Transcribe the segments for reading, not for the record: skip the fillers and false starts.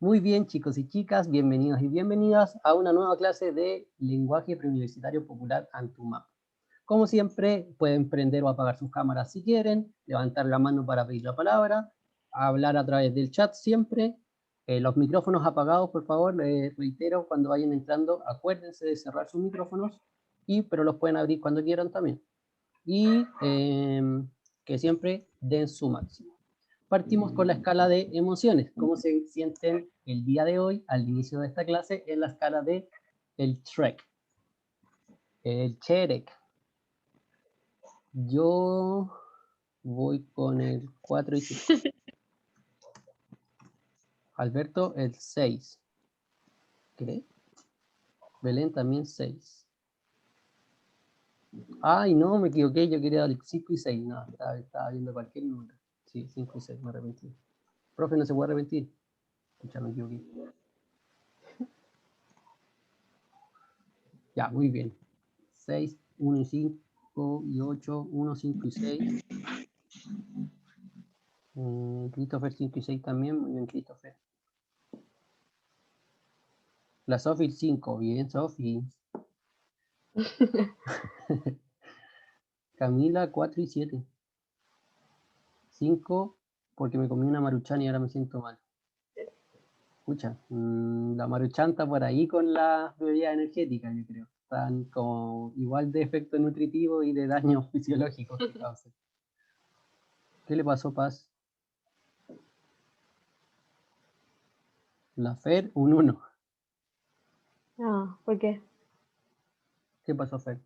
Muy bien, chicos y chicas, bienvenidos y bienvenidas a una nueva clase de Lenguaje Preuniversitario Popular Antumap. Como siempre, pueden prender o apagar sus cámaras si quieren, levantar la mano para pedir la palabra, hablar a través del chat siempre. Los micrófonos apagados, por favor, les reitero, cuando vayan entrando, acuérdense de cerrar sus micrófonos, pero los pueden abrir cuando quieran también. Y que siempre den su máximo. Partimos con la escala de emociones. ¿Cómo se sienten el día de hoy, al inicio de esta clase, en la escala de el Shrek? El Cherek. Yo voy con el 4 y 5. Alberto, el 6. ¿Qué? Belén también 6. Ay, no, me equivoqué. Yo quería el 5 y 6. No, estaba viendo cualquier número. Sí, 5 y 6, me arrepentí. Profe, no se puede arrepentir. Escucha, me equivoqué. Ya, muy bien. 6, 1 y 5 y 8, 1, 5 y 6. Christopher 5 y 6 también, muy bien, Christopher. La Sofi 5, bien, Sofi. Camila 4 y 7. 5, porque me comí una maruchan y ahora me siento mal. Escucha, la maruchan está por ahí con las bebidas energéticas, yo creo. Están como igual de efecto nutritivo y de daño fisiológico que causan. ¿Qué le pasó, Paz? La Fer, un 1. No, ¿por qué? ¿Qué pasó, Fer?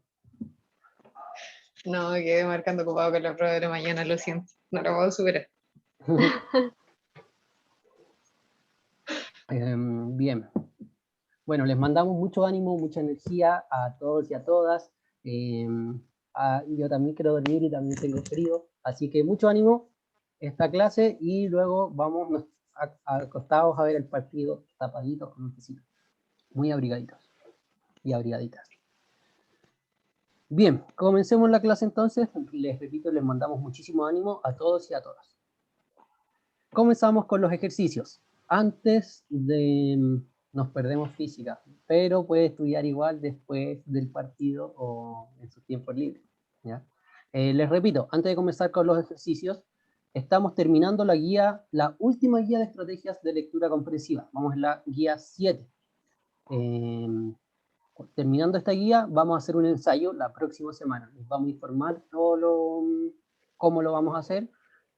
No, quedé marcando ocupado con la prueba de la mañana, lo siento. No la puedo superar. Bien. Bueno, les mandamos mucho ánimo, mucha energía a todos y a todas. Yo también quiero dormir y también tengo frío, así que mucho ánimo esta clase y luego vamos acostados a ver el partido tapaditos con un tecito, muy abrigaditos y abrigaditas. Bien, comencemos la clase entonces. Les repito, les mandamos muchísimo ánimo a todos y a todas. Comenzamos con los ejercicios. Antes de... Nos perdemos física, pero puede estudiar igual después del partido o en sus tiempos libres, ¿ya? Les repito, antes de comenzar con los ejercicios, estamos terminando la guía, la última guía de estrategias de lectura comprensiva. Vamos en la guía 7. Terminando esta guía, vamos a hacer un ensayo la próxima semana. Les vamos a informar cómo lo vamos a hacer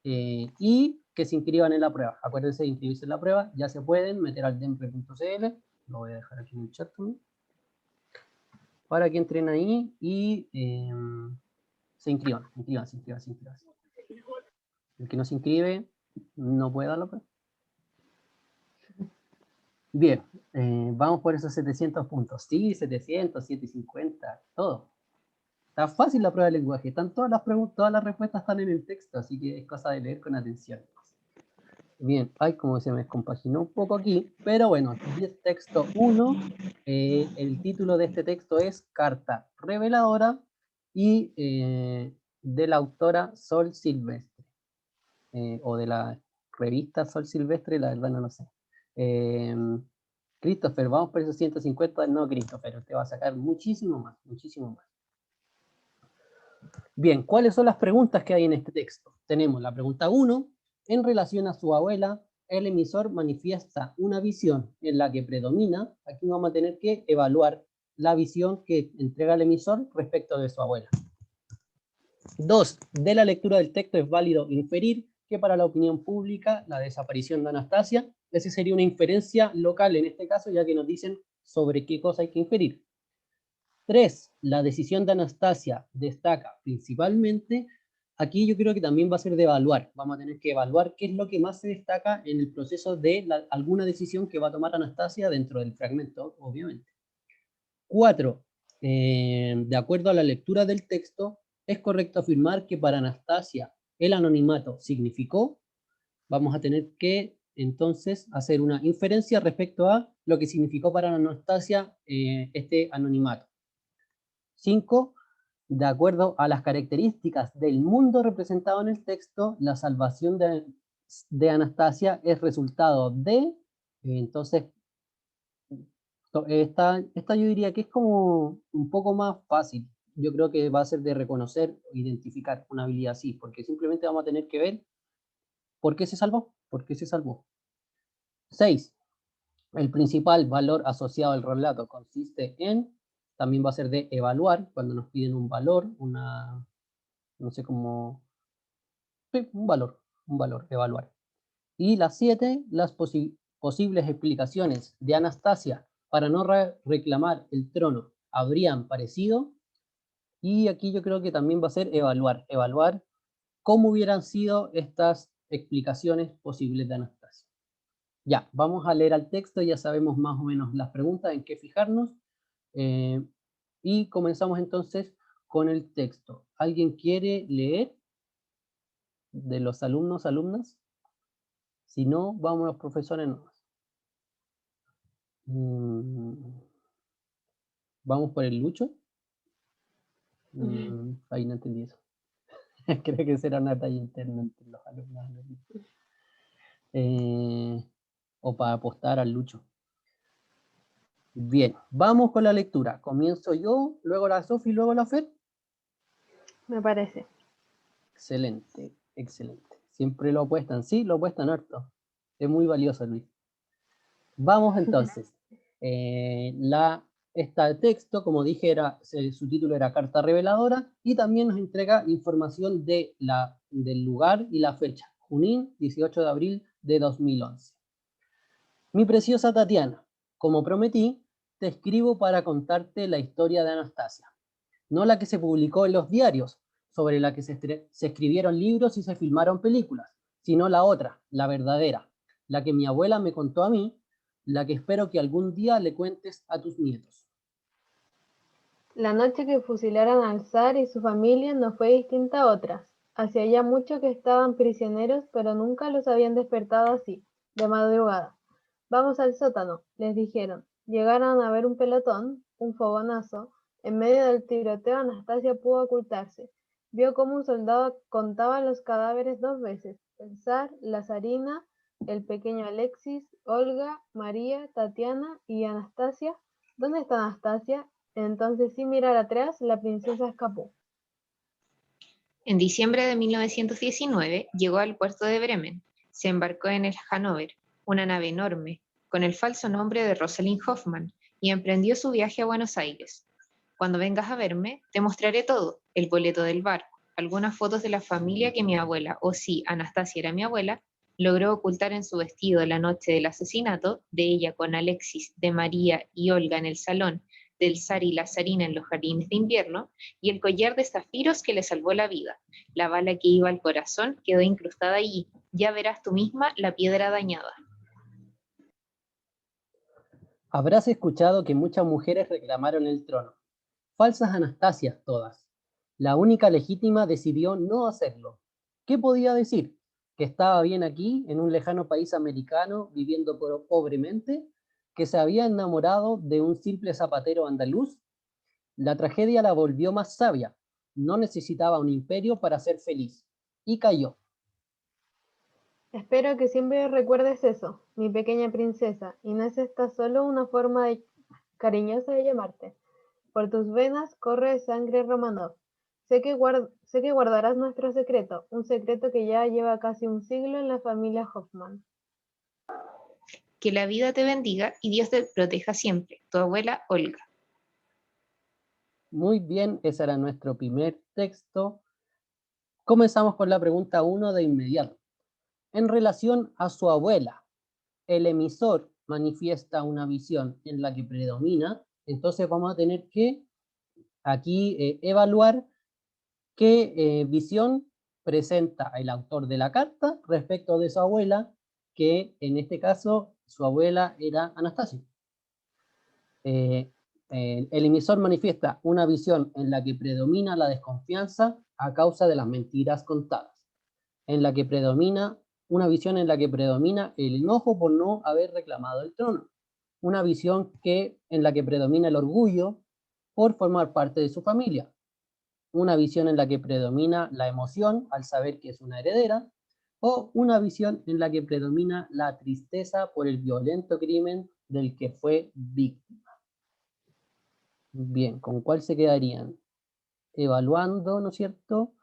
y que se inscriban en la prueba. Acuérdense de inscribirse en la prueba. Ya se pueden meter al dempre.cl. Lo voy a dejar aquí en el chat también. Para que entren ahí y se inscriban. Inscríbanse. El que no se inscribe no puede dar la prueba. Bien, vamos por esos 700 puntos. Sí, 700, 750, todo. Está fácil la prueba de lenguaje. Están todas las preguntas, todas las respuestas están en el texto, así que es cosa de leer con atención. Bien, ay, como se me descompaginó un poco aquí, pero bueno, texto 1, el título de este texto es Carta Reveladora y de la autora Sol Silvestre, o de la revista Sol Silvestre, la verdad no lo sé. Christopher, vamos por esos 150, no Christopher, te va a sacar muchísimo más, muchísimo más. Bien, ¿cuáles son las preguntas que hay en este texto? Tenemos la pregunta 1, en relación a su abuela, el emisor manifiesta una visión en la que predomina, aquí vamos a tener que evaluar la visión que entrega el emisor respecto de su abuela. 2, de la lectura del texto es válido inferir que para la opinión pública la desaparición de Anastasia, esa sería una inferencia local en este caso, ya que nos dicen sobre qué cosa hay que inferir. 3, la decisión de Anastasia destaca principalmente, aquí yo creo que también va a ser de evaluar, vamos a tener que evaluar qué es lo que más se destaca en el proceso de alguna decisión que va a tomar Anastasia dentro del fragmento, obviamente. 4, de acuerdo a la lectura del texto, es correcto afirmar que para Anastasia el anonimato significó, vamos a tener que entonces hacer una inferencia respecto a lo que significó para Anastasia este anonimato. 5, de acuerdo a las características del mundo representado en el texto, la salvación de Anastasia es resultado de, Entonces, esta yo diría que es como un poco más fácil. Yo creo que va a ser de reconocer, identificar una habilidad así, porque simplemente vamos a tener que ver por qué se salvó, por qué se salvó. 6. El principal valor asociado al relato consiste en, también va a ser de evaluar, cuando nos piden un valor, no sé cómo, sí, un valor, evaluar. Y las 7, las posibles explicaciones de Anastasia para no reclamar el trono habrían parecido. Y aquí yo creo que también va a ser evaluar cómo hubieran sido estas explicaciones posibles de Anastasia. Ya, vamos a leer al texto, ya sabemos más o menos las preguntas, en qué fijarnos. Y comenzamos entonces con el texto. ¿Alguien quiere leer de los alumnos, alumnas? Si no, vamos a los profesores nomás. Vamos por el Lucho. Ahí no entendí eso. Creo que será una talla interna entre los alumnos. O para apostar al Lucho. Bien, vamos con la lectura. Comienzo yo, luego la Sofi, luego la Fer. Me parece. Excelente, excelente. Siempre lo apuestan, sí, lo apuestan harto. Es muy valioso, Luis. Vamos entonces. Este texto, como dije, su título era Carta Reveladora, y también nos entrega información del lugar y la fecha. Junín, 18 de abril de 2011. Mi preciosa Tatiana, como prometí, te escribo para contarte la historia de Anastasia. No la que se publicó en los diarios, sobre la que se escribieron libros y se filmaron películas, sino la otra, la verdadera, la que mi abuela me contó a mí, la que espero que algún día le cuentes a tus nietos. La noche que fusilaron al zar y su familia no fue distinta a otras. Hacía ya mucho que estaban prisioneros, pero nunca los habían despertado así, de madrugada. Vamos al sótano, les dijeron. Llegaron a ver un pelotón, un fogonazo. En medio del tiroteo Anastasia pudo ocultarse. Vio cómo un soldado contaba los cadáveres 2 veces. El zar, la zarina, el pequeño Alexis, Olga, María, Tatiana y Anastasia. ¿Dónde está Anastasia? Entonces, sin mirar atrás, la princesa escapó. En diciembre de 1919 llegó al puerto de Bremen. Se embarcó en el Hannover, una nave enorme, con el falso nombre de Rosalind Hoffman, y emprendió su viaje a Buenos Aires. Cuando vengas a verme, te mostraré todo, el boleto del barco, algunas fotos de la familia que mi abuela, o sí, Anastasia era mi abuela, logró ocultar en su vestido la noche del asesinato, de ella con Alexis, de María y Olga en el salón, del zar y la zarina en los jardines de invierno, y el collar de zafiros que le salvó la vida. La bala que iba al corazón quedó incrustada allí. Ya verás tú misma la piedra dañada. Habrás escuchado que muchas mujeres reclamaron el trono. Falsas Anastasias todas. La única legítima decidió no hacerlo. ¿Qué podía decir? ¿Que estaba bien aquí, en un lejano país americano, viviendo pobremente? ¿Que se había enamorado de un simple zapatero andaluz? La tragedia la volvió más sabia. No necesitaba un imperio para ser feliz. Y cayó. Espero que siempre recuerdes eso, mi pequeña princesa, y no es esta solo una forma cariñosa de llamarte. Por tus venas corre sangre Romanov. Sé que guardarás nuestro secreto, un secreto que ya lleva casi un siglo en la familia Hoffman. Que la vida te bendiga y Dios te proteja siempre. Tu abuela Olga. Muy bien, ese era nuestro primer texto. Comenzamos con la pregunta 1 de inmediato. En relación a su abuela, el emisor manifiesta una visión en la que predomina, entonces vamos a tener que aquí evaluar qué visión presenta el autor de la carta respecto de su abuela, que en este caso su abuela era Anastasia. El emisor manifiesta una visión en la que predomina la desconfianza a causa de las mentiras contadas, una visión en la que predomina el enojo por no haber reclamado el trono, una visión en la que predomina el orgullo por formar parte de su familia, una visión en la que predomina la emoción al saber que es una heredera, o una visión en la que predomina la tristeza por el violento crimen del que fue víctima. Bien, ¿con cuál se quedarían? Evaluando, ¿no es cierto?,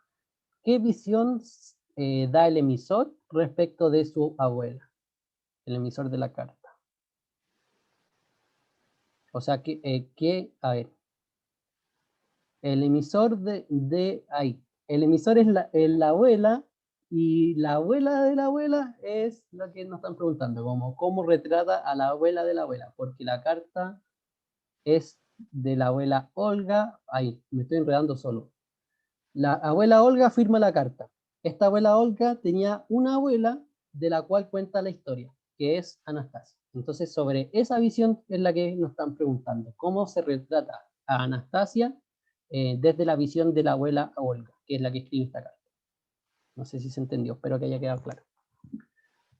¿qué visión da el emisor respecto de su abuela? El emisor de la carta. O sea, a ver, el emisor el emisor es la abuela, y la abuela de la abuela es lo que nos están preguntando, como cómo retrata a la abuela de la abuela, porque la carta es de la abuela Olga. Ahí, me estoy enredando solo. La abuela Olga firma la carta. Esta abuela Olga tenía una abuela de la cual cuenta la historia, que es Anastasia. Entonces, sobre esa visión es la que nos están preguntando. ¿Cómo se retrata a Anastasia desde la visión de la abuela Olga, que es la que escribe esta carta? No sé si se entendió, espero que haya quedado claro.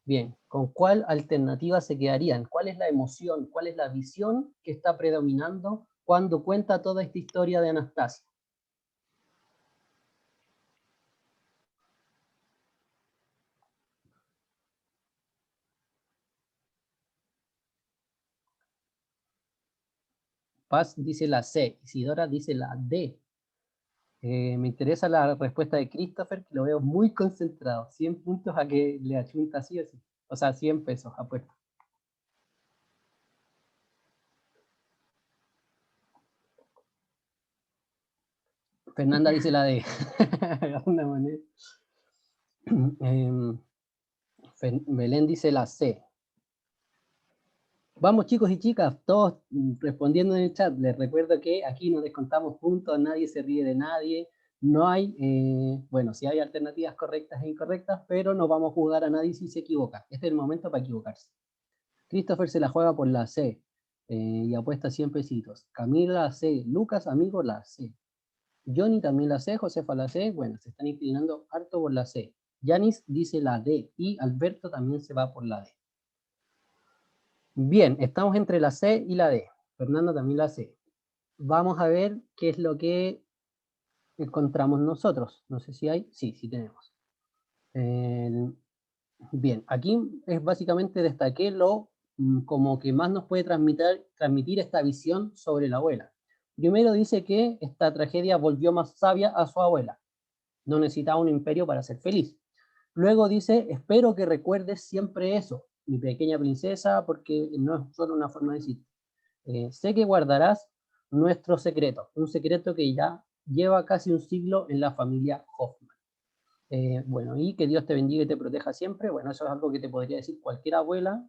Bien, ¿con cuál alternativa se quedarían? ¿Cuál es la emoción? ¿Cuál es la visión que está predominando cuando cuenta toda esta historia de Anastasia? Paz dice la C, Isidora dice la D. Me interesa la respuesta de Christopher, que lo veo muy concentrado. 100 puntos a que le achunta así o así. O sea, 100 pesos, apuesto. Fernanda dice la D. De alguna manera. Belén dice la C. Vamos, chicos y chicas, todos respondiendo en el chat. Les recuerdo que aquí no descontamos puntos, nadie se ríe de nadie. No hay, bueno, sí hay alternativas correctas e incorrectas, pero no vamos a juzgar a nadie si se equivoca. Este es el momento para equivocarse. Christopher se la juega por la C y apuesta 100 pesitos. Camila la C, Lucas, amigo, la C. Johnny también la C, Josefa la C. Bueno, se están inclinando harto por la C. Yanis dice la D y Alberto también se va por la D. Bien, estamos entre la C y la D. Fernando también la C. Vamos a ver qué es lo que encontramos nosotros. No sé si hay. Sí, sí tenemos. Bien, aquí es básicamente destaqué lo como que más nos puede transmitir esta visión sobre la abuela. Primero dice que esta tragedia volvió más sabia a su abuela. No necesitaba un imperio para ser feliz. Luego dice, espero que recuerdes siempre eso, mi pequeña princesa, porque no es solo una forma de decir. Sé que guardarás nuestro secreto, un secreto que ya lleva casi un siglo en la familia Hoffman. Bueno, y que Dios te bendiga y te proteja siempre. Bueno, eso es algo que te podría decir cualquier abuela,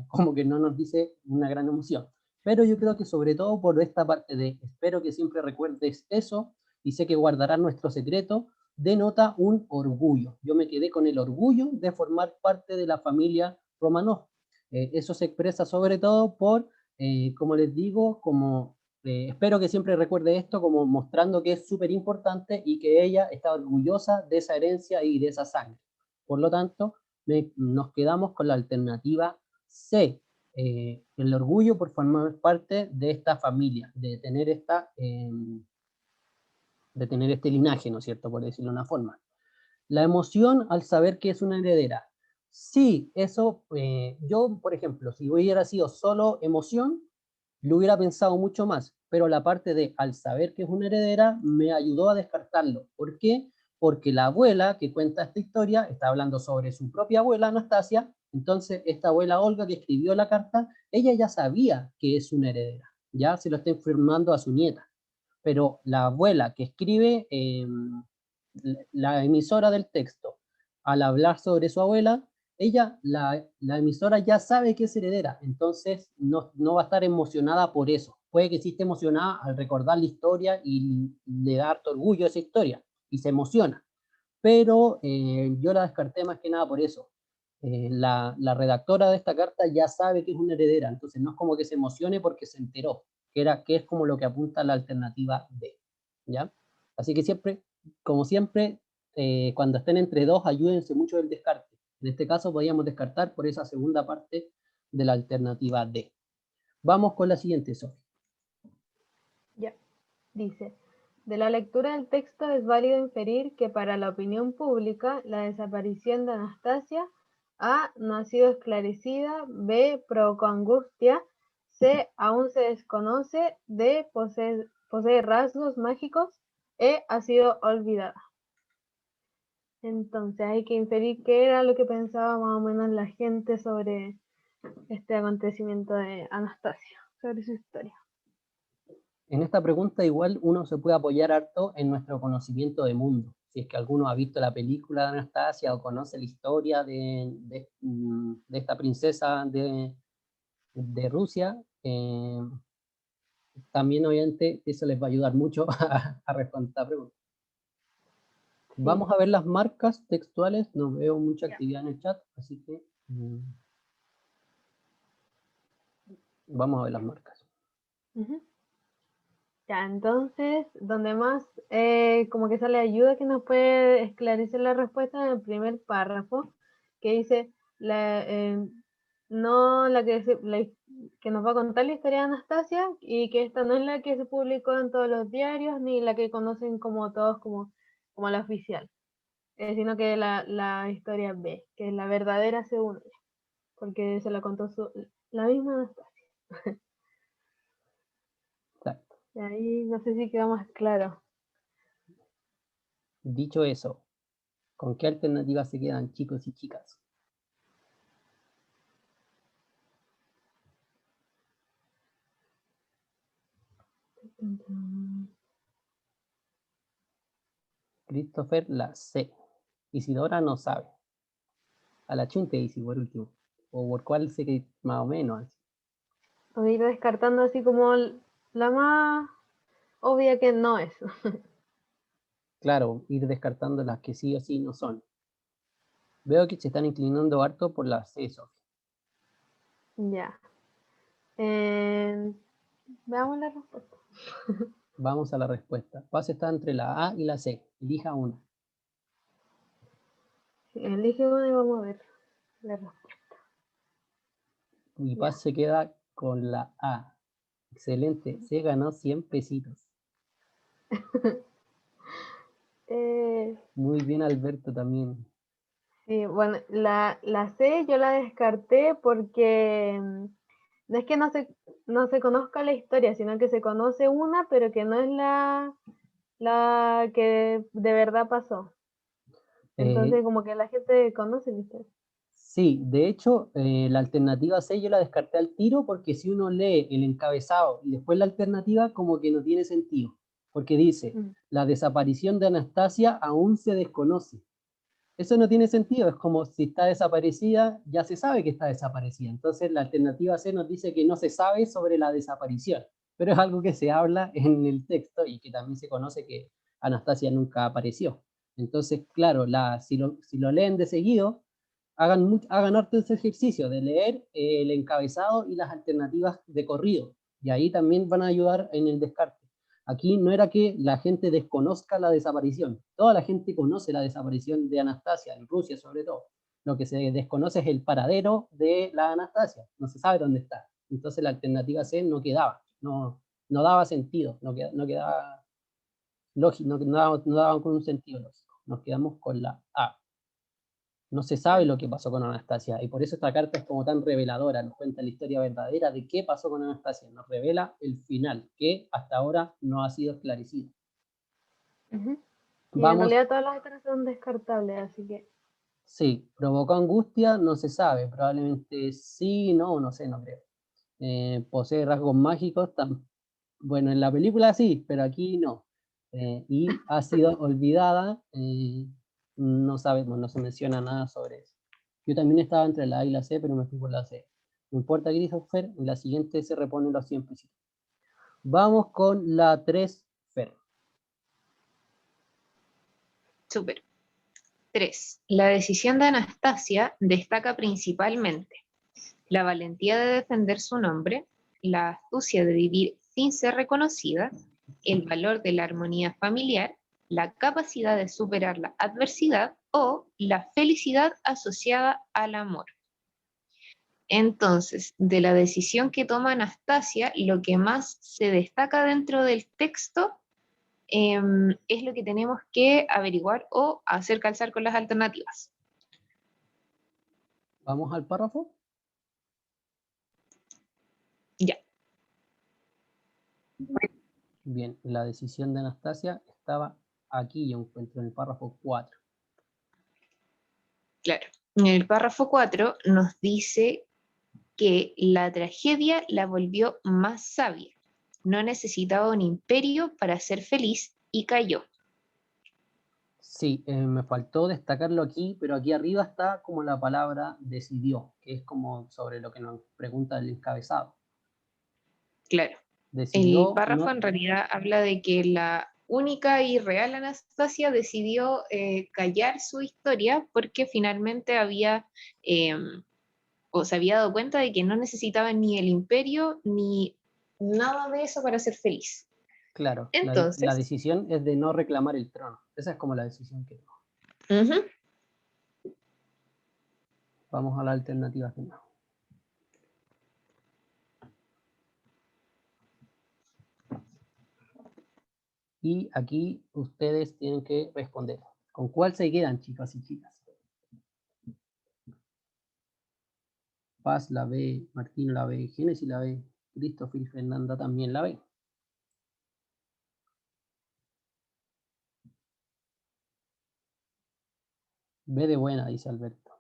como que no nos dice una gran emoción. Pero yo creo que sobre todo por esta parte de espero que siempre recuerdes eso y sé que guardarás nuestro secreto, denota un orgullo. Yo me quedé con el orgullo de formar parte de la familia Romanov. Eso se expresa sobre todo por, como les digo, como espero que siempre recuerde esto como mostrando que es súper importante y que ella está orgullosa de esa herencia y de esa sangre. Por lo tanto, nos quedamos con la alternativa C, el orgullo por formar parte de esta familia, de tener este linaje, ¿no es cierto?, por decirlo de una forma. La emoción al saber que es una heredera. Sí, eso, yo, por ejemplo, si hubiera sido solo emoción, lo hubiera pensado mucho más, pero la parte de al saber que es una heredera me ayudó a descartarlo. ¿Por qué? Porque la abuela que cuenta esta historia está hablando sobre su propia abuela Anastasia, entonces esta abuela Olga que escribió la carta, ella ya sabía que es una heredera, ya se lo está informando a su nieta, pero la abuela que escribe, la emisora del texto, al hablar sobre su abuela, ella, la emisora ya sabe que es heredera, entonces no va a estar emocionada por eso. Puede que sí esté emocionada al recordar la historia y le da harto orgullo a esa historia, y se emociona. Pero yo la descarté más que nada por eso. La redactora de esta carta ya sabe que es una heredera, entonces no es como que se emocione porque se enteró, que es como lo que apunta la alternativa D. ¿Ya? Así que siempre, como siempre, cuando estén entre dos, ayúdense mucho del descarte. En este caso podríamos descartar por esa segunda parte de la alternativa D. Vamos con la siguiente, Sofía. Ya, dice, De la lectura del texto es válido inferir que para la opinión pública la desaparición de Anastasia A. no ha sido esclarecida, B. provocó angustia, C. aún se desconoce, D. posee rasgos mágicos, E. ha sido olvidada. Entonces hay que inferir qué era lo que pensaba más o menos la gente sobre este acontecimiento de Anastasia, sobre su historia. En esta pregunta igual uno se puede apoyar harto en nuestro conocimiento de mundo. Si es que alguno ha visto la película de Anastasia o conoce la historia de esta princesa de Rusia, también obviamente eso les va a ayudar mucho a responder esta pregunta. Sí. Vamos a ver las marcas textuales, no veo mucha actividad en el chat, así que vamos a ver las marcas. Ya, entonces, donde más como que sale ayuda que nos puede esclarecer la respuesta en el primer párrafo, que dice, no la que nos va a contar la historia de Anastasia, y que esta no es la que se publicó en todos los diarios, ni la que conocen como todos como la oficial, sino que la historia B, que es la verdadera según ella, porque se la contó la misma Anastasia. Exacto. Y ahí no sé si queda más claro. Dicho eso, ¿con qué alternativas se quedan, chicos y chicas? Christopher la C. Isidora no sabe. A la chunte dice por último. O por cuál sé que más o menos. Así. O ir descartando así como la más obvia que no es. Claro, ir descartando las que sí o sí no son. Veo que se están inclinando harto por la C, Sofía. Ya. Veamos la respuesta. Vamos a la respuesta. Paz está entre la A y la C. Elija una. Sí, elige una y vamos a ver la respuesta. Y Ya. Paz se queda con la A. Excelente. Se ganó 100 pesitos. Muy bien, Alberto, también. Sí, bueno, la C yo la descarté porque no es que no se conozca la historia, sino que se conoce una, pero que no es la que de verdad pasó. Entonces, como que la gente conoce la historia. Sí, de hecho, la alternativa C yo la descarté al tiro porque si uno lee el encabezado y después la alternativa, como que no tiene sentido. Porque dice, la desaparición de Anastasia aún se desconoce. Eso no tiene sentido, es como si está desaparecida, ya se sabe que está desaparecida. Entonces la alternativa C nos dice que no se sabe sobre la desaparición, pero es algo que se habla en el texto y que también se conoce que Anastasia nunca apareció. Entonces, claro, si lo leen de seguido, hagan harto ese ejercicio de leer el encabezado y las alternativas de corrido, y ahí también van a ayudar en el descarte. Aquí no era que la gente desconozca la desaparición, toda la gente conoce la desaparición de Anastasia, en Rusia sobre todo. Lo que se desconoce es el paradero de la Anastasia, no se sabe dónde está. Entonces la alternativa C no quedaba, no daba sentido, no quedaba lógico, no daba con un sentido lógico. Nos quedamos con la A. No se sabe lo que pasó con Anastasia y por eso esta carta es como tan reveladora, nos cuenta la historia verdadera de qué pasó con Anastasia, nos revela el final, que hasta ahora no ha sido esclarecido. Y en realidad todas las otras son descartables, así que... Sí, provocó angustia, no se sabe, probablemente sí, no sé, no creo. Posee rasgos mágicos, bueno, en la película sí, pero aquí no. Y ha sido olvidada, no sabemos, no se menciona nada sobre eso. Yo también estaba entre la A y la C, pero me fui por la C. No importa, Christopher, en la siguiente se reponen los 100 pesitos. Vamos con la 3, Fer. Súper. 3. La decisión de Anastasia destaca principalmente la valentía de defender su nombre, la astucia de vivir sin ser reconocida, el valor de la armonía familiar, la capacidad de superar la adversidad o la felicidad asociada al amor. Entonces, de la decisión que toma Anastasia, lo que más se destaca dentro del texto es lo que tenemos que averiguar o hacer calzar con las alternativas. ¿Vamos al párrafo? Ya. Bien, la decisión de Anastasia estaba aquí, yo encuentro en el párrafo 4. Claro. En el párrafo 4 nos dice que la tragedia la volvió más sabia. No necesitaba un imperio para ser feliz y cayó. Sí, me faltó destacarlo aquí, pero aquí arriba está como la palabra decidió, que es como sobre lo que nos pregunta el encabezado. Claro. El Decidió párrafo no... en realidad habla de que la única y real Anastasia decidió callar su historia porque finalmente había, o se había dado cuenta de que no necesitaba ni el imperio ni nada de eso para ser feliz. Claro, la Entonces, decisión es de no reclamar el trono. Esa es como la decisión que tomó. Vamos a la alternativa final. Y aquí ustedes tienen que responder. ¿Con cuál se quedan, chicos y chicas? Paz la B, Martín la B, Génesis la B, Christopher y Fernanda también la B. B de buena, dice Alberto.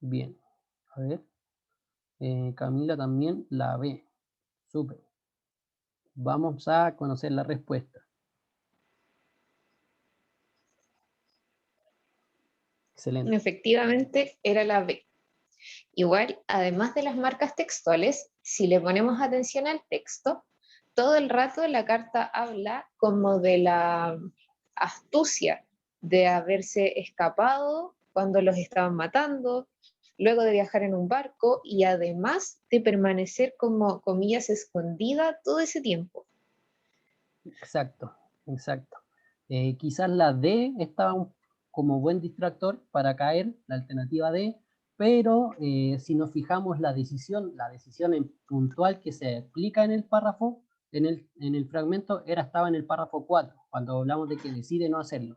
Bien, a ver. Camila también la B. Súper. Vamos a conocer la respuesta. Excelente. efectivamente era la B. Igual, además de las marcas textuales, si le ponemos atención al texto, todo el rato la carta habla como de la astucia de haberse escapado cuando los estaban matando, luego de viajar en un barco y además de permanecer como, comillas, escondida todo ese tiempo. Exacto, exacto. Quizás la D estaba como buen distractor para caer, la alternativa D, pero si nos fijamos la decisión puntual que se explica en el párrafo, en el fragmento, estaba en el párrafo 4, cuando hablamos de que decide no hacerlo.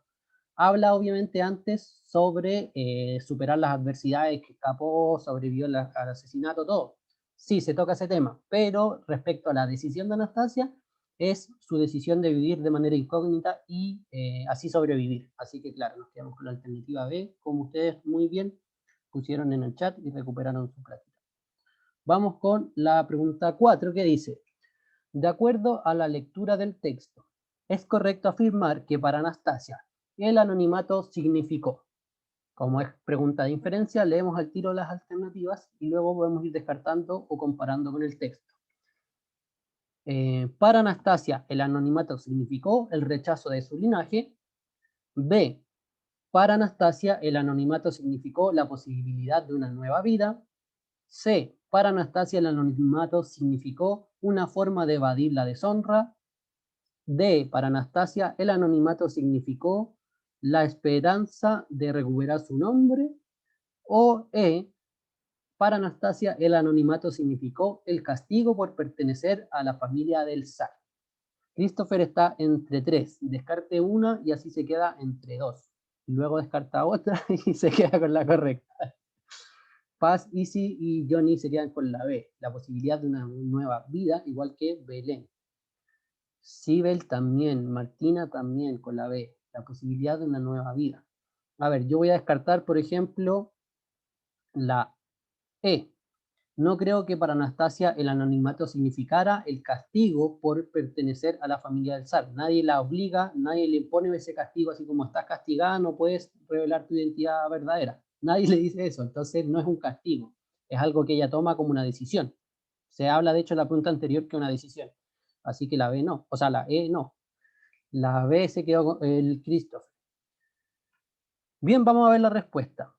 Habla obviamente antes sobre superar las adversidades, que escapó, sobrevivió al asesinato, todo. Sí, se toca ese tema, pero respecto a la decisión de Anastasia, es su decisión de vivir de manera incógnita y así sobrevivir. Así que claro, nos quedamos con la alternativa B, como ustedes muy bien pusieron en el chat y recuperaron su práctica. Vamos con la pregunta 4 que dice, de acuerdo a la lectura del texto, ¿es correcto afirmar que para Anastasia el anonimato significó? Como es pregunta de inferencia, leemos al tiro las alternativas y luego podemos ir descartando o comparando con el texto. Para Anastasia, el anonimato significó el rechazo de su linaje. B. Para Anastasia, el anonimato significó la posibilidad de una nueva vida. C. Para Anastasia, el anonimato significó una forma de evadir la deshonra. D. Para Anastasia, el anonimato significó la esperanza de recuperar su nombre. O E. Para Anastasia, el anonimato significó el castigo por pertenecer a la familia del zar. Christopher está entre 3, descarte una y así se queda entre 2. Luego descarta otra y se queda con la correcta. Paz, Easy y Johnny se quedan con la B, la posibilidad de una nueva vida, igual que Belén. Sibel también, Martina también con la B, la posibilidad de una nueva vida. A ver, yo voy a descartar, por ejemplo, la E. No creo que para Anastasia el anonimato significara el castigo por pertenecer a la familia del zar. Nadie la obliga, nadie le impone ese castigo, así como estás castigada, no puedes revelar tu identidad verdadera. Nadie le dice eso, entonces no es un castigo, es algo que ella toma como una decisión. Se habla, de hecho, en la pregunta anterior que una decisión. Así que la B no, o sea, la E no. La B se quedó con el Christopher. Bien, vamos a ver la respuesta.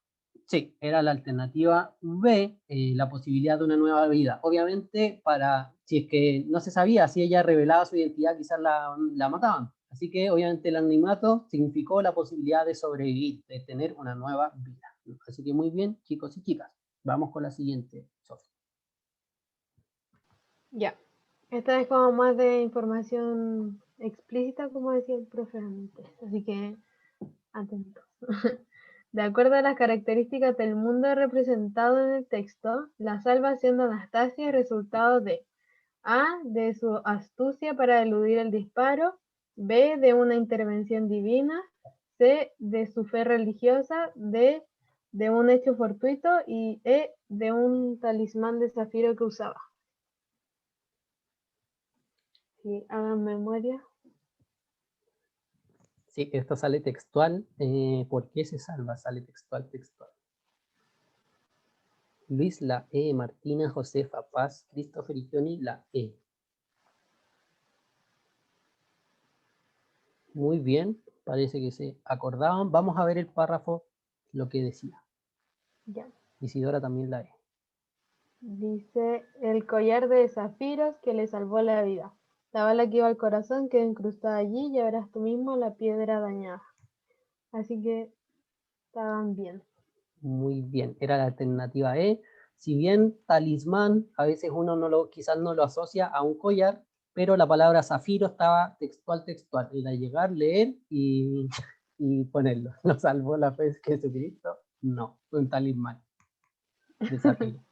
Sí, era la alternativa B, la posibilidad de una nueva vida. Obviamente, si es que no se sabía, si ella revelaba su identidad, quizás la mataban. Así que, obviamente, el anonimato significó la posibilidad de sobrevivir, de tener una nueva vida. Así que muy bien, chicos y chicas. Vamos con la siguiente, Sofía. Ya. Esta es como más de información explícita, como decía el profe antes. Así que, atentos. De acuerdo a las características del mundo representado en el texto, la salvación de Anastasia es resultado de A, de su astucia para eludir el disparo, B, de una intervención divina, C, de su fe religiosa, D, de un hecho fortuito y E, de un talismán de zafiro que usaba. Sí, hagan memoria. Sí, esto sale textual. ¿Por qué se salva? Sale textual. Luis, la E. Martina, Josefa, Paz, Christopher y Johnny, la E. Muy bien, parece que se acordaban. Vamos a ver el párrafo, lo que decía. Ya. Isidora también la E. Dice, el collar de zafiros que le salvó la vida. La bala que iba al corazón quedó incrustada allí y verás tú mismo la piedra dañada. Así que estaban bien. Muy bien, era la alternativa E. Si bien talismán, a veces uno quizás no lo asocia a un collar, pero la palabra zafiro estaba textual. Era llegar, leer y ponerlo. ¿Lo salvó la fe de Jesucristo? No, fue un talismán de zafiro.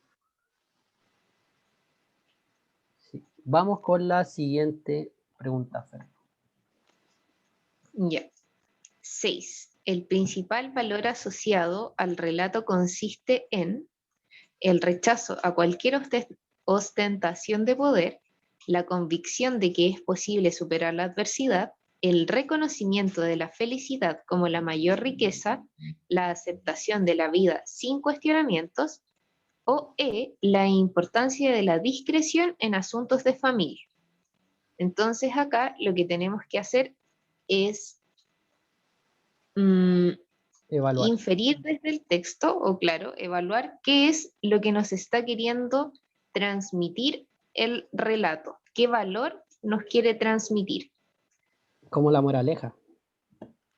Sí. Vamos con la siguiente pregunta, Fer. Ya. 6. El principal valor asociado al relato consiste en el rechazo a cualquier ostentación de poder, la convicción de que es posible superar la adversidad, el reconocimiento de la felicidad como la mayor riqueza, la aceptación de la vida sin cuestionamientos, o E, la importancia de la discreción en asuntos de familia. Entonces acá lo que tenemos que hacer es Evaluar. inferir desde el texto, o claro, evaluar qué es lo que nos está queriendo transmitir el relato, qué valor nos quiere transmitir. Como la moraleja.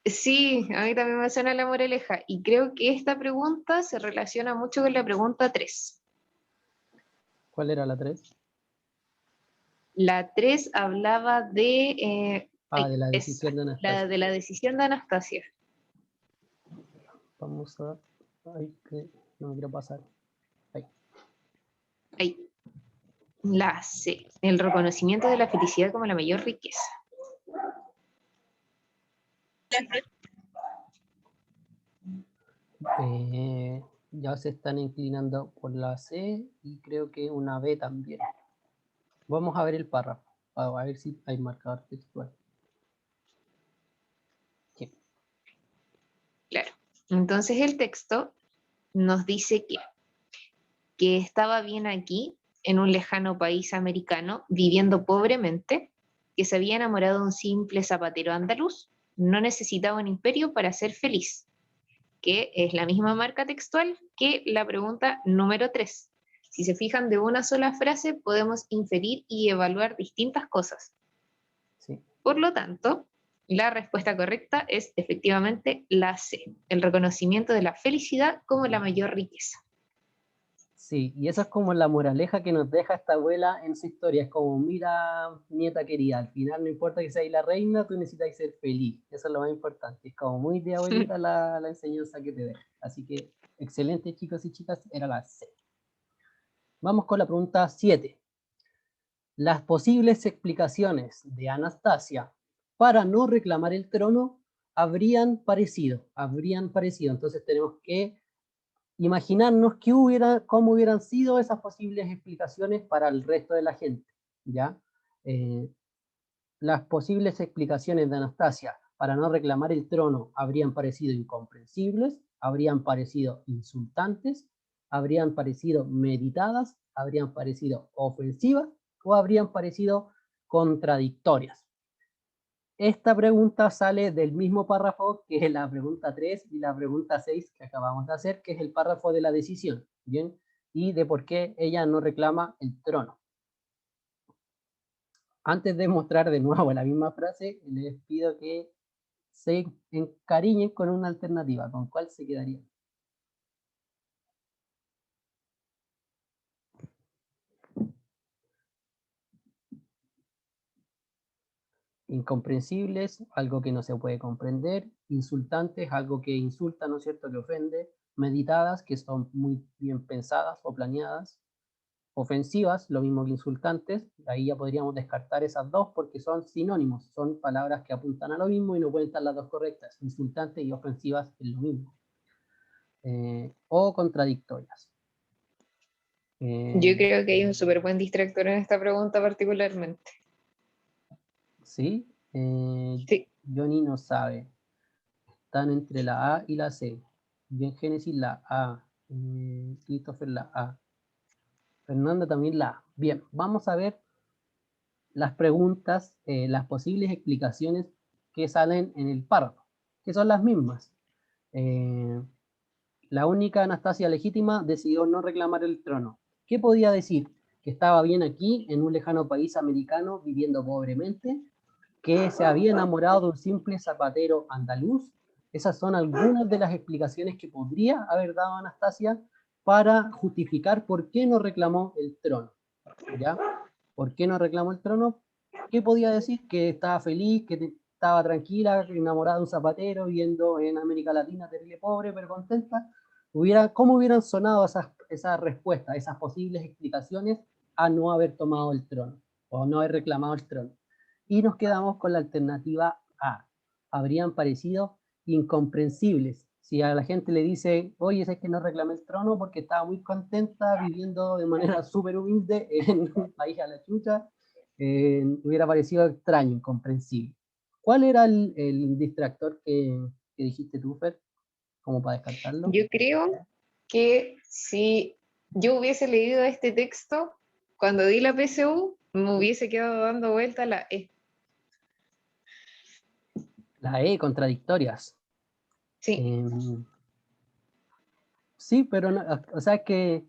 Sí, a mí también me suena la moraleja y creo que esta pregunta se relaciona mucho con la pregunta 3. ¿Cuál era la 3? La 3 hablaba de, De la decisión de Anastasia. de la decisión de Anastasia. Vamos a... Ay, que no me quiero pasar. Ahí. La C, el reconocimiento de la felicidad como la mayor riqueza. Ya se están inclinando por la C y creo que una B también. Vamos a ver el párrafo, a ver si hay marcador textual. Sí. Claro. Entonces el texto nos dice que estaba bien aquí, en un lejano país americano, viviendo pobremente, que se había enamorado de un simple zapatero andaluz, no necesitaba un imperio para ser feliz, que es la misma marca textual que la pregunta número 3. Si se fijan, de una sola frase podemos inferir y evaluar distintas cosas. Sí. Por lo tanto, la respuesta correcta es efectivamente la C, el reconocimiento de la felicidad como la mayor riqueza. Sí, y eso es como la moraleja que nos deja esta abuela en su historia. Es como, mira, nieta querida, al final no importa que seas la reina, tú necesitas ser feliz. Eso es lo más importante. Es como muy de abuelita la enseñanza que te deja. Así que, excelente, chicos y chicas, era la C. Vamos con la pregunta 7. Las posibles explicaciones de Anastasia para no reclamar el trono habrían parecido. Entonces tenemos que imaginarnos cómo hubieran sido esas posibles explicaciones para el resto de la gente, ¿ya? Las posibles explicaciones de Anastasia para no reclamar el trono habrían parecido incomprensibles, habrían parecido insultantes, habrían parecido meditadas, habrían parecido ofensivas o habrían parecido contradictorias. Esta pregunta sale del mismo párrafo que la pregunta 3 y la pregunta 6 que acabamos de hacer, que es el párrafo de la decisión, ¿bien? Y de por qué ella no reclama el trono. Antes de mostrar de nuevo la misma frase, les pido que se encariñen con una alternativa. ¿Con cuál se quedarían? Incomprensibles, algo que no se puede comprender. Insultantes, algo que insulta, ¿no es cierto?, que ofende. Meditadas, que son muy bien pensadas o planeadas. Ofensivas, lo mismo que insultantes. Ahí ya podríamos descartar esas dos porque son sinónimos, son palabras que apuntan a lo mismo y no pueden estar las dos correctas. Insultantes y ofensivas es lo mismo. O contradictorias. Yo creo que hay un súper buen distractor en esta pregunta particularmente. ¿Sí? Sí. Johnny no sabe. Están entre la A y la C. Yo en Génesis la A. Christopher la A. Fernanda también la A. Bien, vamos a ver las preguntas, las posibles explicaciones que salen en el párrafo, que son las mismas. La única Anastasia legítima decidió no reclamar el trono. ¿Qué podía decir? Que estaba bien aquí, en un lejano país americano, viviendo pobremente, que se había enamorado de un simple zapatero andaluz. Esas son algunas de las explicaciones que podría haber dado Anastasia para justificar por qué no reclamó el trono. ¿Ya? ¿Por qué no reclamó el trono? ¿Qué podía decir? Que estaba feliz, que estaba tranquila, enamorada de un zapatero, viviendo en América Latina, terrible pobre, pero contenta. ¿Cómo hubieran sonado esas respuestas, esas posibles explicaciones a no haber tomado el trono o no haber reclamado el trono? Y nos quedamos con la alternativa A. Habrían parecido incomprensibles. Si a la gente le dice, oye, es que no reclamé el trono porque estaba muy contenta viviendo de manera súper humilde en un país a la chucha, hubiera parecido extraño, incomprensible. ¿Cuál era el distractor que dijiste tú, Fer, como para descartarlo? Yo creo que si yo hubiese leído este texto, cuando di la PSU, me hubiese quedado dando vuelta la E. La E, contradictorias. Sí. Sí, pero no, o sea que,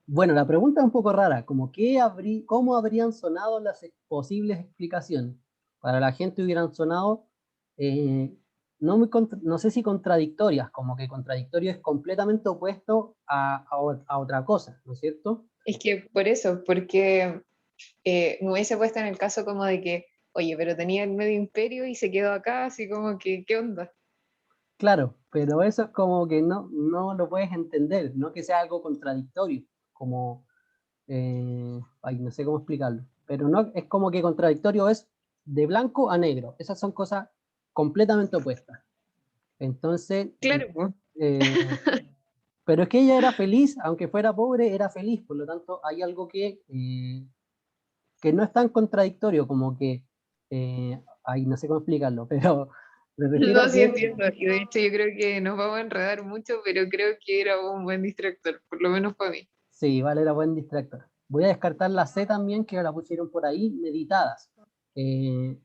bueno, la pregunta es un poco rara, como ¿cómo habrían sonado las posibles explicaciones? Para la gente hubieran sonado, no sé si contradictorias, como que contradictorio es completamente opuesto a otra cosa, ¿no es cierto? Es que por eso, porque me hubiese puesto en el caso como de que, oye, pero tenía el medio imperio y se quedó acá, así como que, ¿qué onda? Claro, pero eso es como que no lo puedes entender, no que sea algo contradictorio, como, no sé cómo explicarlo, pero no, es como que contradictorio es de blanco a negro, esas son cosas completamente opuestas. Entonces, Claro, pues. pero es que ella era feliz, aunque fuera pobre, era feliz, por lo tanto hay algo que no es tan contradictorio, como que, no sé cómo explicarlo, pero me refiero No, a sí que entiendo. Y de hecho yo creo que nos vamos a enredar mucho, pero creo que era un buen distractor, por lo menos para mí. sí, vale, era buen distractor. Voy a descartar la C también, que la pusieron por ahí, meditadas.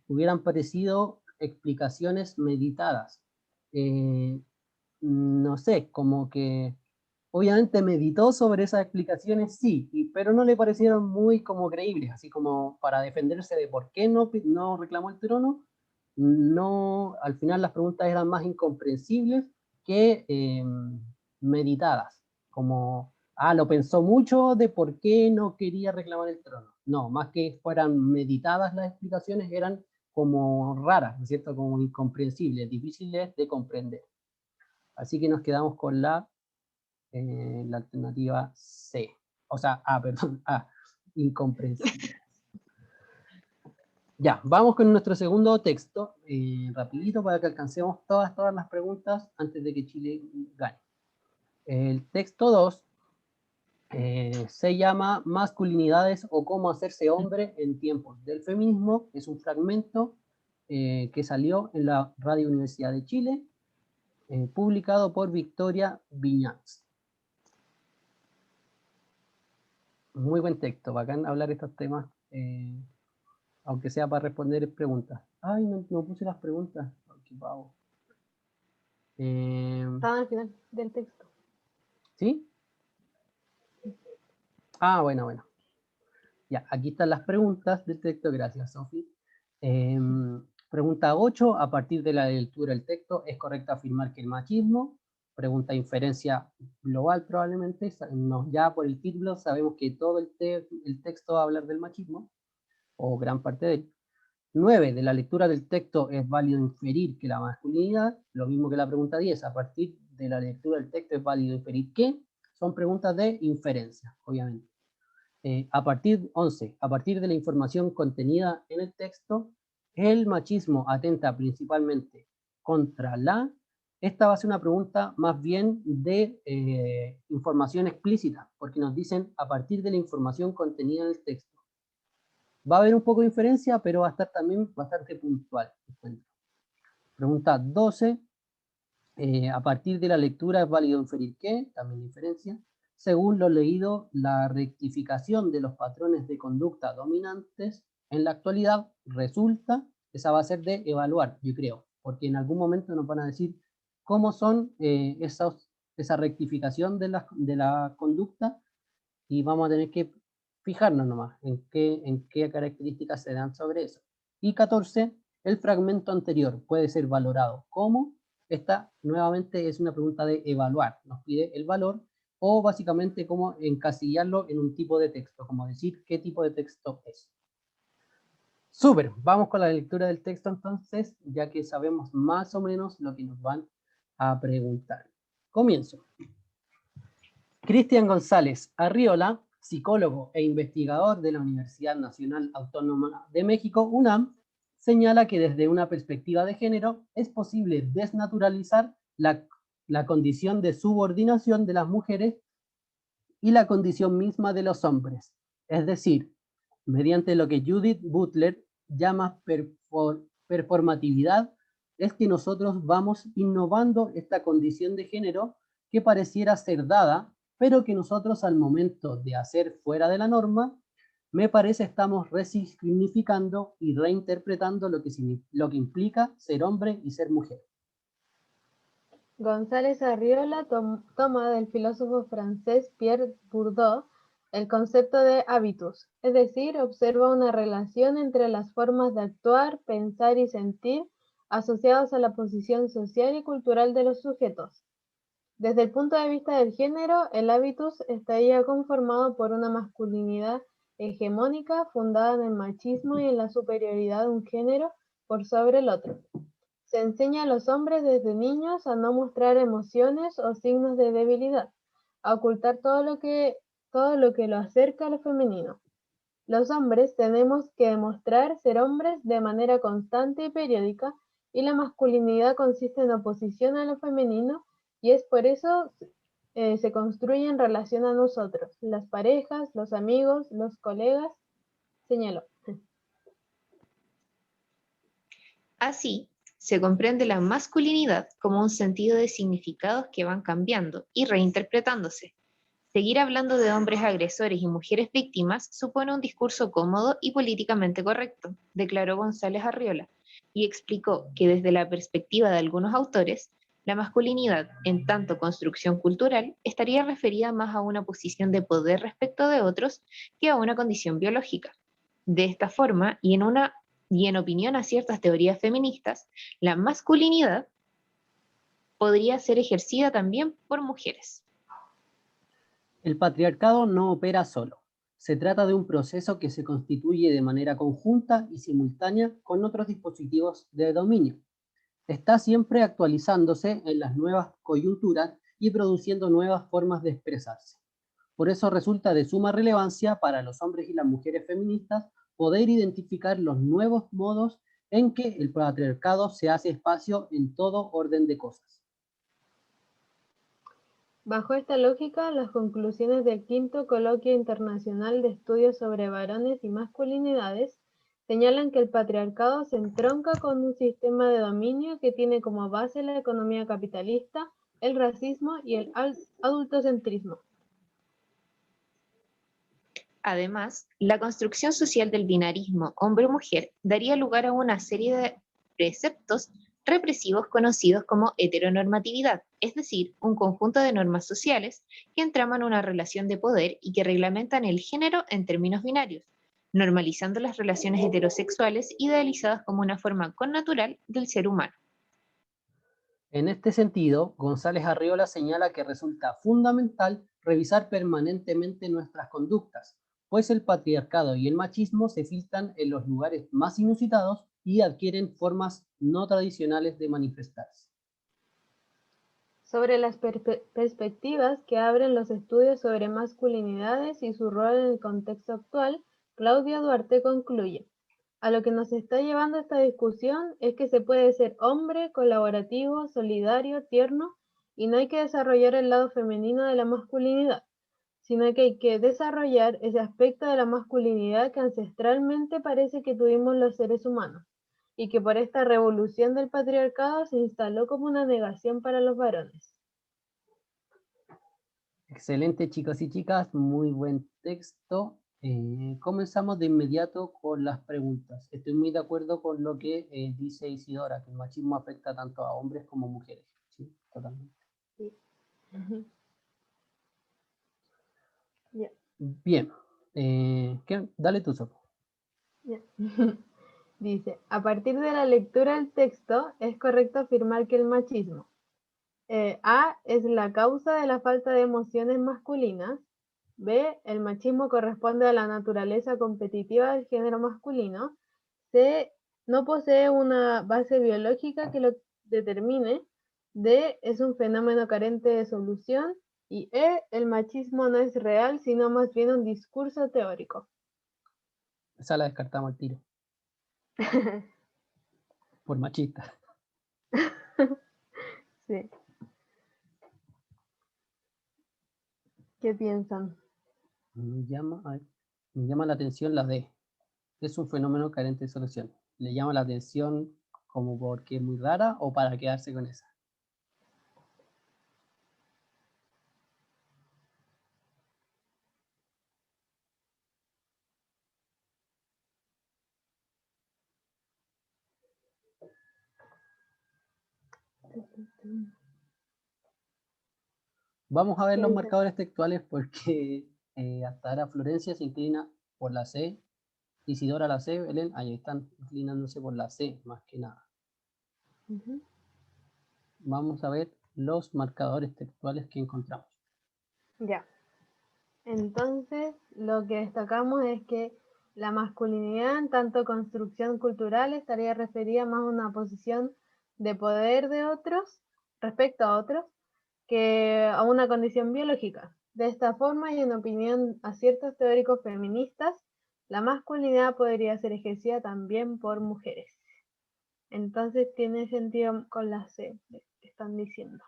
Hubieran parecido explicaciones meditadas. No sé, como que obviamente meditó sobre esas explicaciones, sí, pero no le parecieron muy como creíbles, así como para defenderse de por qué no reclamó el trono. No, al final las preguntas eran más incomprensibles que meditadas, como, lo pensó mucho de por qué no quería reclamar el trono. No, más que fueran meditadas las explicaciones, eran como raras, ¿no es cierto? Como incomprensibles, difíciles de comprender. Así que nos quedamos con la alternativa C. O sea, perdón, A, incomprensible. Ya, vamos con nuestro segundo texto, rapidito para que alcancemos todas las preguntas antes de que Chile gane. El texto 2 se llama Masculinidades o cómo hacerse hombre en tiempos del feminismo. Es un fragmento que salió en la Radio Universidad de Chile, publicado por Victoria Viñas. Muy buen texto, bacán hablar estos temas, aunque sea para responder preguntas. Ay, no puse las preguntas. Ay, qué pavo. Estaban al final del texto. ¿Sí? Bueno. Ya, aquí están las preguntas del texto. Gracias, Sofi. Pregunta 8. A partir de la lectura del texto, ¿es correcto afirmar que el machismo? Pregunta inferencia global probablemente. Ya por el título sabemos que todo el texto va a hablar del machismo, o gran parte de él. 9 de la lectura del texto es válido inferir que la masculinidad, lo mismo que la pregunta 10, a partir de la lectura del texto es válido inferir que, son preguntas de inferencia, obviamente. A partir 11, a partir de la información contenida en el texto, el machismo atenta principalmente contra la. Esta va a ser una pregunta más bien de información explícita, porque nos dicen a partir de la información contenida en el texto. Va a haber un poco de inferencia, pero va a estar también bastante puntual. Pregunta 12. A partir de la lectura es válido inferir que, también inferencia, según lo leído, la rectificación de los patrones de conducta dominantes en la actualidad resulta, esa va a ser de evaluar, yo creo, porque en algún momento nos van a decir cómo son esa rectificación de la conducta, y vamos a tener que fijarnos nomás en qué características se dan sobre eso. Y 14, el fragmento anterior puede ser valorado como. Esta nuevamente es una pregunta de evaluar, nos pide el valor, o básicamente cómo encasillarlo en un tipo de texto, como decir qué tipo de texto es. Súper, vamos con la lectura del texto entonces, ya que sabemos más o menos lo que nos van a preguntar. Comienzo. Cristian González Arriola, psicólogo e investigador de la Universidad Nacional Autónoma de México, UNAM, señala que desde una perspectiva de género es posible desnaturalizar la condición de subordinación de las mujeres y la condición misma de los hombres, es decir, mediante lo que Judith Butler llama performatividad, es que nosotros vamos innovando esta condición de género que pareciera ser dada, pero que nosotros al momento de hacer fuera de la norma, me parece estamos resignificando y reinterpretando lo que implica ser hombre y ser mujer. González Arriola toma del filósofo francés Pierre Bourdieu el concepto de hábitus, es decir, observa una relación entre las formas de actuar, pensar y sentir asociados a la posición social y cultural de los sujetos. Desde el punto de vista del género, el hábitus estaría conformado por una masculinidad hegemónica fundada en el machismo y en la superioridad de un género por sobre el otro. Se enseña a los hombres desde niños a no mostrar emociones o signos de debilidad, a ocultar todo lo que lo acerca a lo femenino. Los hombres tenemos que demostrar ser hombres de manera constante y periódica, y la masculinidad consiste en oposición a lo femenino, y es por eso se construye en relación a nosotros, las parejas, los amigos, los colegas, señaló. Así, se comprende la masculinidad como un sentido de significados que van cambiando y reinterpretándose. Seguir hablando de hombres agresores y mujeres víctimas supone un discurso cómodo y políticamente correcto, declaró González Arriola, y explicó que desde la perspectiva de algunos autores, la masculinidad, en tanto construcción cultural, estaría referida más a una posición de poder respecto de otros que a una condición biológica. De esta forma, y en opinión a ciertas teorías feministas, la masculinidad podría ser ejercida también por mujeres. El patriarcado no opera solo. Se trata de un proceso que se constituye de manera conjunta y simultánea con otros dispositivos de dominio. Está siempre actualizándose en las nuevas coyunturas y produciendo nuevas formas de expresarse. Por eso resulta de suma relevancia para los hombres y las mujeres feministas poder identificar los nuevos modos en que el patriarcado se hace espacio en todo orden de cosas. Bajo esta lógica, las conclusiones del quinto Coloquio Internacional de Estudios sobre Varones y Masculinidades señalan que el patriarcado se entronca con un sistema de dominio que tiene como base la economía capitalista, el racismo y el adultocentrismo. Además, la construcción social del binarismo hombre-mujer daría lugar a una serie de preceptos represivos conocidos como heteronormatividad, es decir, un conjunto de normas sociales que entraman una relación de poder y que reglamentan el género en términos binarios, normalizando las relaciones heterosexuales idealizadas como una forma connatural del ser humano. En este sentido, González Arriola señala que resulta fundamental revisar permanentemente nuestras conductas, pues el patriarcado y el machismo se filtran en los lugares más inusitados y adquieren formas no tradicionales de manifestarse. Sobre las perspectivas que abren los estudios sobre masculinidades y su rol en el contexto actual, Claudia Duarte concluye: a lo que nos está llevando esta discusión es que se puede ser hombre, colaborativo, solidario, tierno, y no hay que desarrollar el lado femenino de la masculinidad, sino que hay que desarrollar ese aspecto de la masculinidad que ancestralmente parece que tuvimos los seres humanos, y que por esta revolución del patriarcado se instaló como una negación para los varones. Excelente, chicos y chicas, muy buen texto. Comenzamos de inmediato con las preguntas. Estoy muy de acuerdo con lo que dice Isidora, que el machismo afecta tanto a hombres como a mujeres. Sí, totalmente. Sí. Yeah. Bien, dale tú, Sopo. Yeah. Dice, a partir de la lectura del texto, es correcto afirmar que el machismo A es la causa de la falta de emociones masculinas. B, el machismo corresponde a la naturaleza competitiva del género masculino. C, no posee una base biológica que lo determine. D, es un fenómeno carente de solución. Y E, el machismo no es real, sino más bien un discurso teórico. Esa la descartamos al tiro. Por machista. Sí. ¿Qué piensan? Me llama la atención la D. Es un fenómeno carente de solución. ¿Le llama la atención como porque es muy rara o para quedarse con esa? Vamos a ver los marcadores textuales porque hasta ahora Florencia se inclina por la C, Isidora la C, Belén, ahí están inclinándose por la C más que nada. Vamos a ver los marcadores textuales que encontramos. Ya. Entonces, lo que destacamos es que la masculinidad en tanto construcción cultural estaría referida más a una posición de poder de otros respecto a otros que a una condición biológica. De esta forma, y en opinión a ciertos teóricos feministas, la masculinidad podría ser ejercida también por mujeres. Entonces tiene sentido con la C que están diciendo.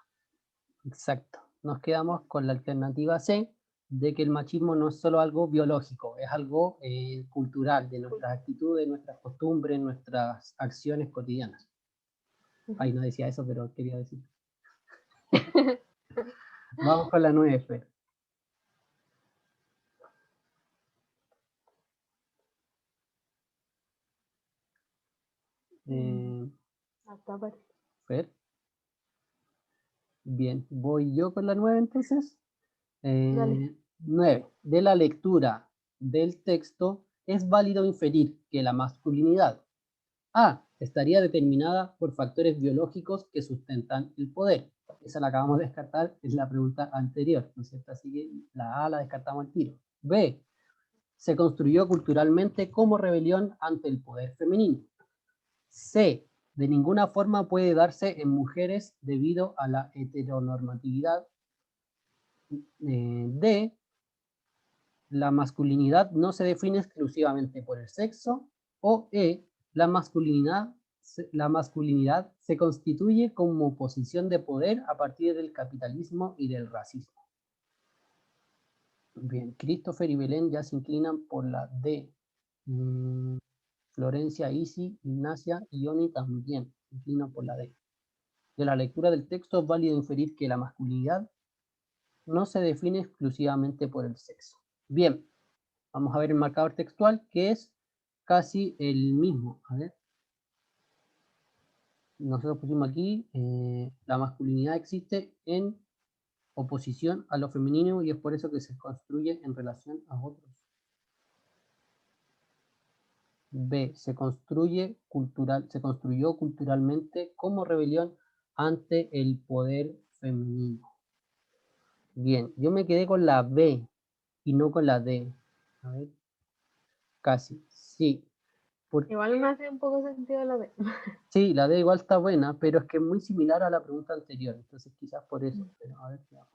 Exacto. Nos quedamos con la alternativa C, de que el machismo no es solo algo biológico, es algo cultural, de nuestras actitudes, nuestras costumbres, nuestras acciones cotidianas. Ahí no decía eso, pero quería decir. Vamos con la 9, Fer. Fer. Bien, voy yo con la 9 entonces. 9. De la lectura del texto es válido inferir que la masculinidad A estaría determinada por factores biológicos que sustentan el poder. Esa la acabamos de descartar, es la pregunta anterior, ¿no es cierto? Así que la A la descartamos al tiro. B. Se construyó culturalmente como rebelión ante el poder femenino. C. De ninguna forma puede darse en mujeres debido a la heteronormatividad. D. La masculinidad no se define exclusivamente por el sexo. O E. La masculinidad se constituye como posición de poder a partir del capitalismo y del racismo. Bien, Christopher y Belén ya se inclinan por la D. Florencia, Isi, Ignacia y Oni también se inclinan por la D. De la lectura del texto es válido inferir que la masculinidad no se define exclusivamente por el sexo. Bien, vamos a ver el marcador textual que es casi el mismo. A ver. Nosotros pusimos aquí, la masculinidad existe en oposición a lo femenino y es por eso que se construye en relación a otros. B. Se construyó culturalmente como rebelión ante el poder femenino. Bien, yo me quedé con la B y no con la D. A ver. Casi, sí. Igual me hace un poco sentido la D. Sí, la D igual está buena, pero es que es muy similar a la pregunta anterior, entonces quizás por eso. Pero a ver, veamos.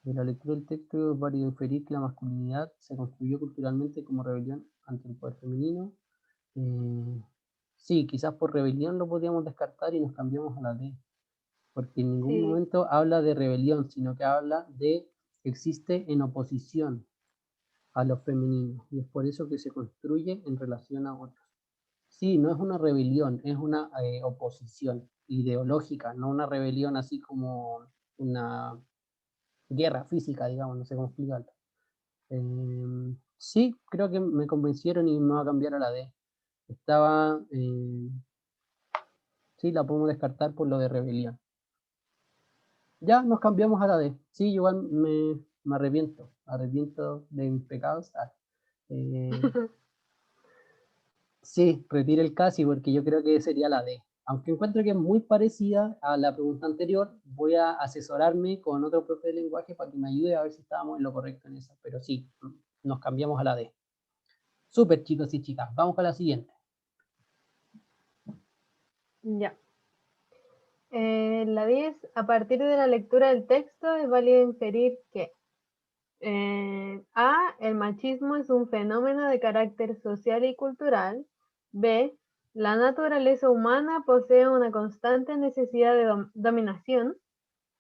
De la lectura del texto es válido inferir que la masculinidad se construyó culturalmente como rebelión ante el poder femenino. Sí, quizás por rebelión lo podríamos descartar y nos cambiamos a la D, porque en ningún Sí, momento habla de rebelión, sino que habla de existe en oposición a lo femenino, y es por eso que se construye en relación a otros. Sí, no es una rebelión, es una oposición ideológica, no una rebelión así como una guerra física, digamos, no sé cómo explicarlo. Sí, creo que me convencieron y me va a cambiar a la D. Estaba, sí, la podemos descartar por lo de rebelión. Ya nos cambiamos a la D. Sí, igual me arrepiento de mis pecados. Sí, retire el casi porque yo creo que sería la D. Aunque encuentro que es muy parecida a la pregunta anterior, voy a asesorarme con otro profe de lenguaje para que me ayude a ver si estábamos en lo correcto en esa. Pero sí, nos cambiamos a la D. Súper, chicos y chicas. Vamos con la siguiente. ya. La 10, a partir de la lectura del texto es válido inferir que A, el machismo es un fenómeno de carácter social y cultural. B, la naturaleza humana posee una constante necesidad de dominación.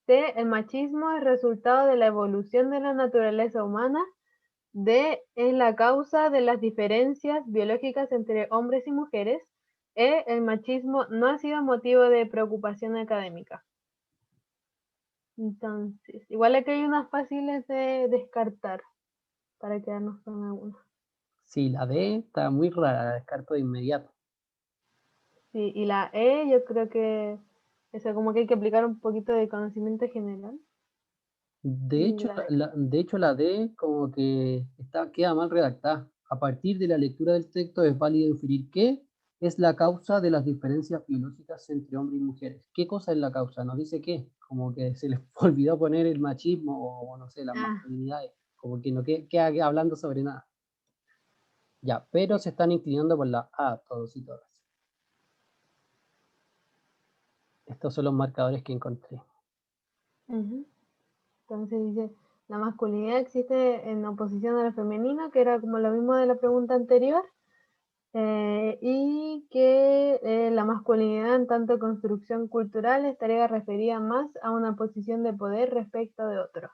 C, el machismo es resultado de la evolución de la naturaleza humana. D, es la causa de las diferencias biológicas entre hombres y mujeres. E, el machismo no ha sido motivo de preocupación académica. Entonces, igual aquí hay unas fáciles de descartar para quedarnos con algunas. Sí, la D está muy rara, la descarto de inmediato. Sí, y la E, yo creo que eso como que hay que aplicar un poquito de conocimiento general. De Y hecho, la D. de hecho, la D como que queda mal redactada. A partir de la lectura del texto es válido inferir que es la causa de las diferencias biológicas entre hombres y mujeres. ¿Qué cosa es la causa? Nos dice qué. Como que se les olvidó poner el machismo o no sé, las Ah, masculinidades. Como que no queda hablando sobre nada. Ya, pero sí. se están inclinando por la A todos y todas. Estos son los marcadores que encontré. Ujú. Entonces dice, la masculinidad existe en oposición a la femenina, que era como lo mismo de la pregunta anterior, y que la masculinidad en tanto construcción cultural estaría referida más a una posición de poder respecto de otros.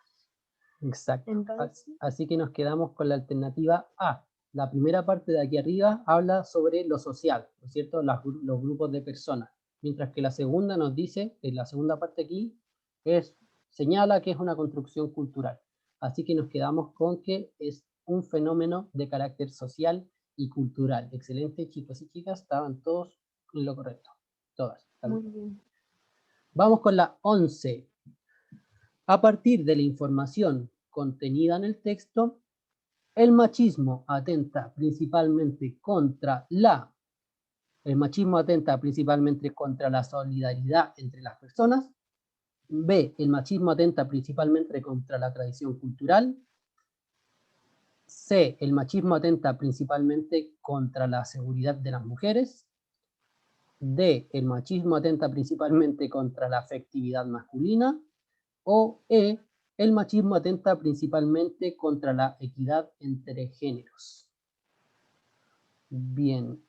Exacto. Entonces, Así que nos quedamos con la alternativa A. La primera parte de aquí arriba habla sobre lo social, ¿no es cierto? Los grupos de personas. Mientras que la segunda nos dice, en la segunda parte aquí, señala que es una construcción cultural. Así que nos quedamos con que es un fenómeno de carácter social y cultural. Excelente, chicos y chicas, estaban todos en lo correcto. Todas. muy bien. Vamos con la 11. A partir de la información contenida en el texto, el machismo atenta principalmente el machismo atenta principalmente contra la solidaridad entre las personas. B, el machismo atenta principalmente contra la tradición cultural. C, el machismo atenta principalmente contra la seguridad de las mujeres. D, el machismo atenta principalmente contra la afectividad masculina. O E, el machismo atenta principalmente contra la equidad entre géneros. Bien,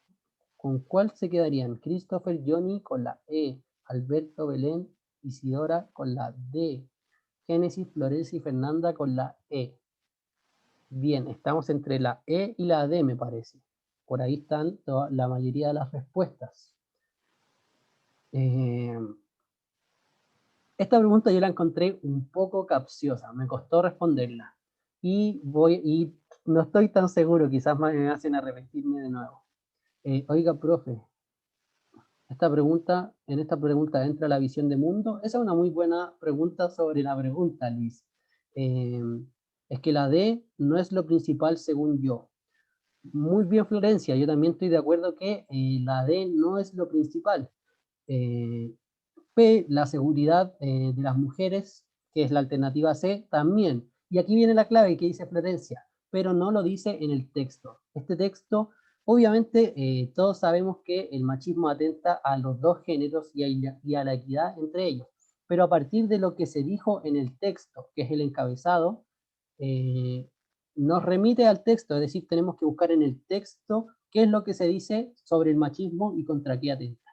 ¿con cuál se quedarían? Christopher, Johnny con la E, Alberto, Belén, Isidora con la D, Génesis, Florencia y Fernanda con la E. Bien, estamos entre la E y la D, me parece. Por ahí están la mayoría de las respuestas. Esta pregunta yo la encontré un poco capciosa, me costó responderla. Y no estoy tan seguro, quizás me hacen arrepentirme de nuevo. Oiga, profe, en esta pregunta entra la visión de mundo. Esa es una muy buena pregunta sobre la pregunta, Luis. Eh, es que la D no es lo principal según yo. Muy bien, Florencia, yo también estoy de acuerdo que la D no es lo principal. Eh, P, la seguridad de las mujeres, que es la alternativa C, también. Y aquí viene la clave que dice Florencia. pero no lo dice en el texto. Este texto, obviamente, todos sabemos que el machismo atenta a los dos géneros y a la equidad entre ellos, pero a partir de lo que se dijo en el texto, que es el encabezado, nos remite al texto, es decir, tenemos que buscar en el texto qué es lo que se dice sobre el machismo y contra qué atenta.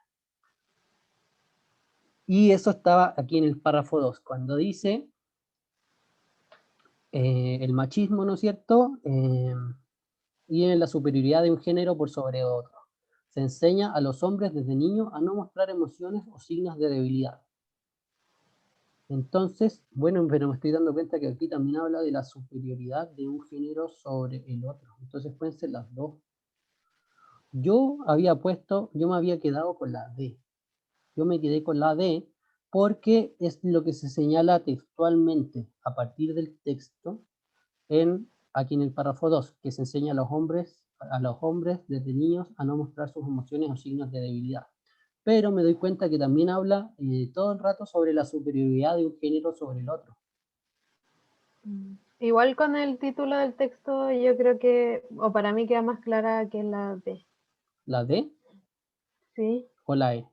Y eso estaba aquí en el párrafo 2, cuando dice el machismo, ¿no es cierto? Y en la superioridad de un género por sobre otro. Se enseña a los hombres desde niños a no mostrar emociones o signos de debilidad. Entonces, bueno, pero me estoy dando cuenta que aquí también habla de la superioridad de un género sobre el otro. Entonces pueden ser las dos. Yo me había quedado con la D. Yo me quedé con la D porque es lo que se señala textualmente a partir del texto aquí en el párrafo 2, que se enseña a los hombres desde niños a no mostrar sus emociones o signos de debilidad. Pero me doy cuenta que también habla todo el rato sobre la superioridad de un género sobre el otro. Igual con el título del texto, yo creo que, o para mí queda más clara que la D. ¿La D ¿Sí? o la E?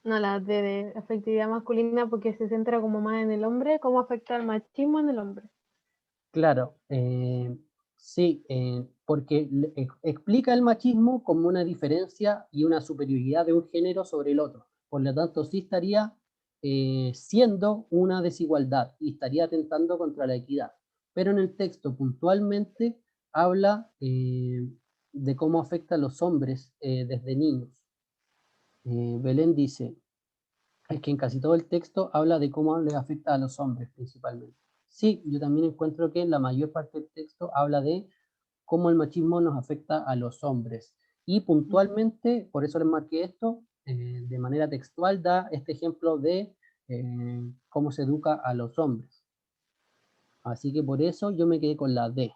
No, la D de afectividad masculina porque se centra como más en el hombre, cómo afecta el machismo en el hombre. Claro, sí, porque explica el machismo como una diferencia y una superioridad de un género sobre el otro. Por lo tanto, sí estaría siendo una desigualdad y estaría atentando contra la equidad. Pero en el texto puntualmente habla de cómo afecta a los hombres desde niños. Belén dice, es que en casi todo el texto habla de cómo les afecta a los hombres principalmente. Sí, yo también encuentro que la mayor parte del texto habla de cómo el machismo nos afecta a los hombres. Y puntualmente, por eso les marqué esto, de manera textual da este ejemplo de cómo se educa a los hombres. Así que por eso yo me quedé con la D.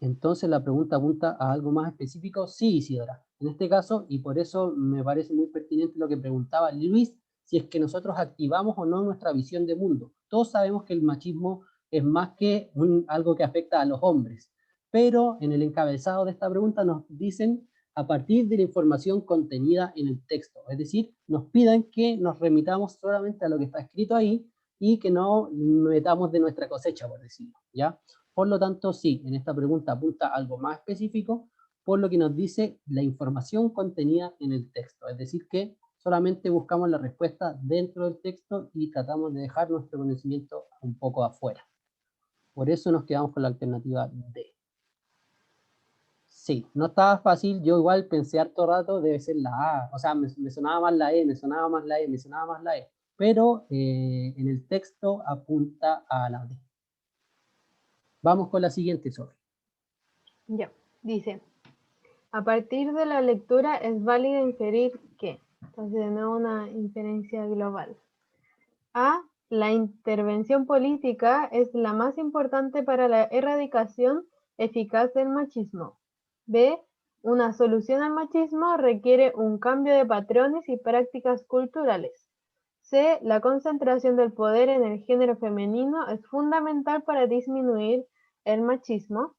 Entonces la pregunta apunta a algo más específico. Sí, Isidora, en este caso, y por eso me parece muy pertinente lo que preguntaba Luis, si es que nosotros activamos o no nuestra visión de mundo. Todos sabemos que el machismo es más que algo que afecta a los hombres, pero en el encabezado de esta pregunta nos dicen a partir de la información contenida en el texto, es decir, nos piden que nos remitamos solamente a lo que está escrito ahí y que no metamos de nuestra cosecha, por decirlo, ¿ya? Por lo tanto, sí, en esta pregunta apunta a algo más específico, por lo que nos dice la información contenida en el texto. Es decir, que solamente buscamos la respuesta dentro del texto y tratamos de dejar nuestro conocimiento un poco afuera. Por eso nos quedamos con la alternativa D. Sí, no estaba fácil, yo igual pensé harto rato, debe ser la A, o sea, me sonaba más la E, me sonaba más la E, me sonaba más la E, pero en el texto apunta a la D. Vamos con la siguiente, Sofi. Ya, dice, a partir de la lectura es válido inferir que, entonces de nuevo una inferencia global. A, la intervención política es la más importante para la erradicación eficaz del machismo. B, una solución al machismo requiere un cambio de patrones y prácticas culturales. C, la concentración del poder en el género femenino es fundamental para disminuir el machismo.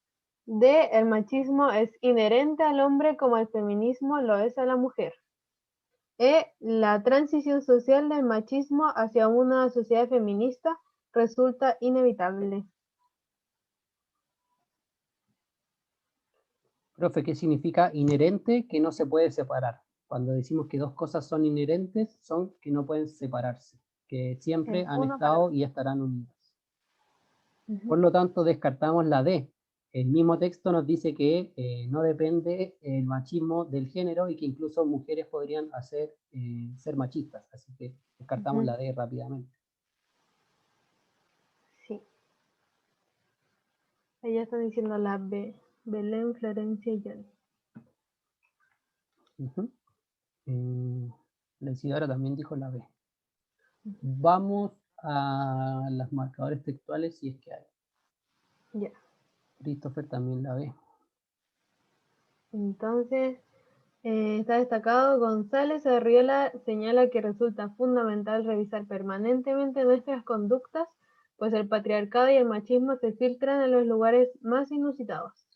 D, el machismo es inherente al hombre como el feminismo lo es a la mujer. E, la transición social del machismo hacia una sociedad feminista resulta inevitable. Profe, ¿qué significa inherente? Que no se puede separar. Cuando decimos que dos cosas son inherentes, son que no pueden separarse, que siempre Es han uno para estado y estarán unidas. Por uno. lo tanto, descartamos la D. El mismo texto nos dice que no depende el machismo del género y que incluso mujeres podrían ser machistas. Así que descartamos la D rápidamente. Sí. Ella está diciendo la B. Belén, Florencia y Johnny. La Isidora también dijo la B. Vamos a los marcadores textuales si es que hay. Ya. Christopher también la ve. Entonces, está destacado, González Arriola señala que resulta fundamental revisar permanentemente nuestras conductas pues el patriarcado y el machismo se filtran en los lugares más inusitados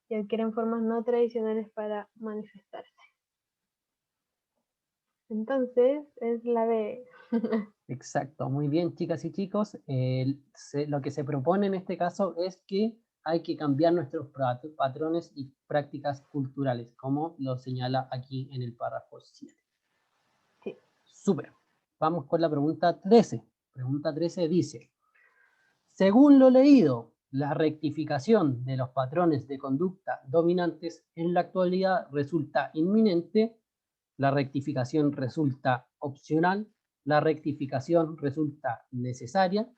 y adquieren formas no tradicionales para manifestarse. Entonces, es la B. Exacto, muy bien, chicas y chicos. Lo que se propone en este caso es que hay que cambiar nuestros patrones y prácticas culturales, como lo señala aquí en el párrafo 7. Sí. Súper. Vamos con la pregunta 13. Pregunta 13 dice: según lo leído, la rectificación de los patrones de conducta dominantes en la actualidad resulta inminente, la rectificación resulta opcional, la rectificación resulta necesaria,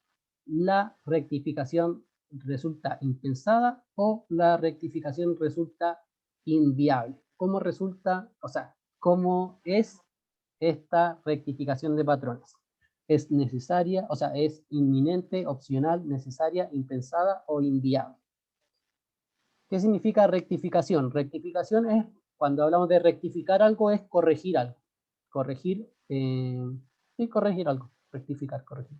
la rectificación resulta impensada o la rectificación resulta inviable. ¿Cómo resulta, o sea, cómo es esta rectificación de patrones? ¿Es necesaria, o sea, es inminente, opcional, necesaria, impensada o inviable? ¿Qué significa rectificación? Rectificación es, cuando hablamos de rectificar algo, es corregir algo. Corregir, sí, corregir algo. Rectificar, corregir.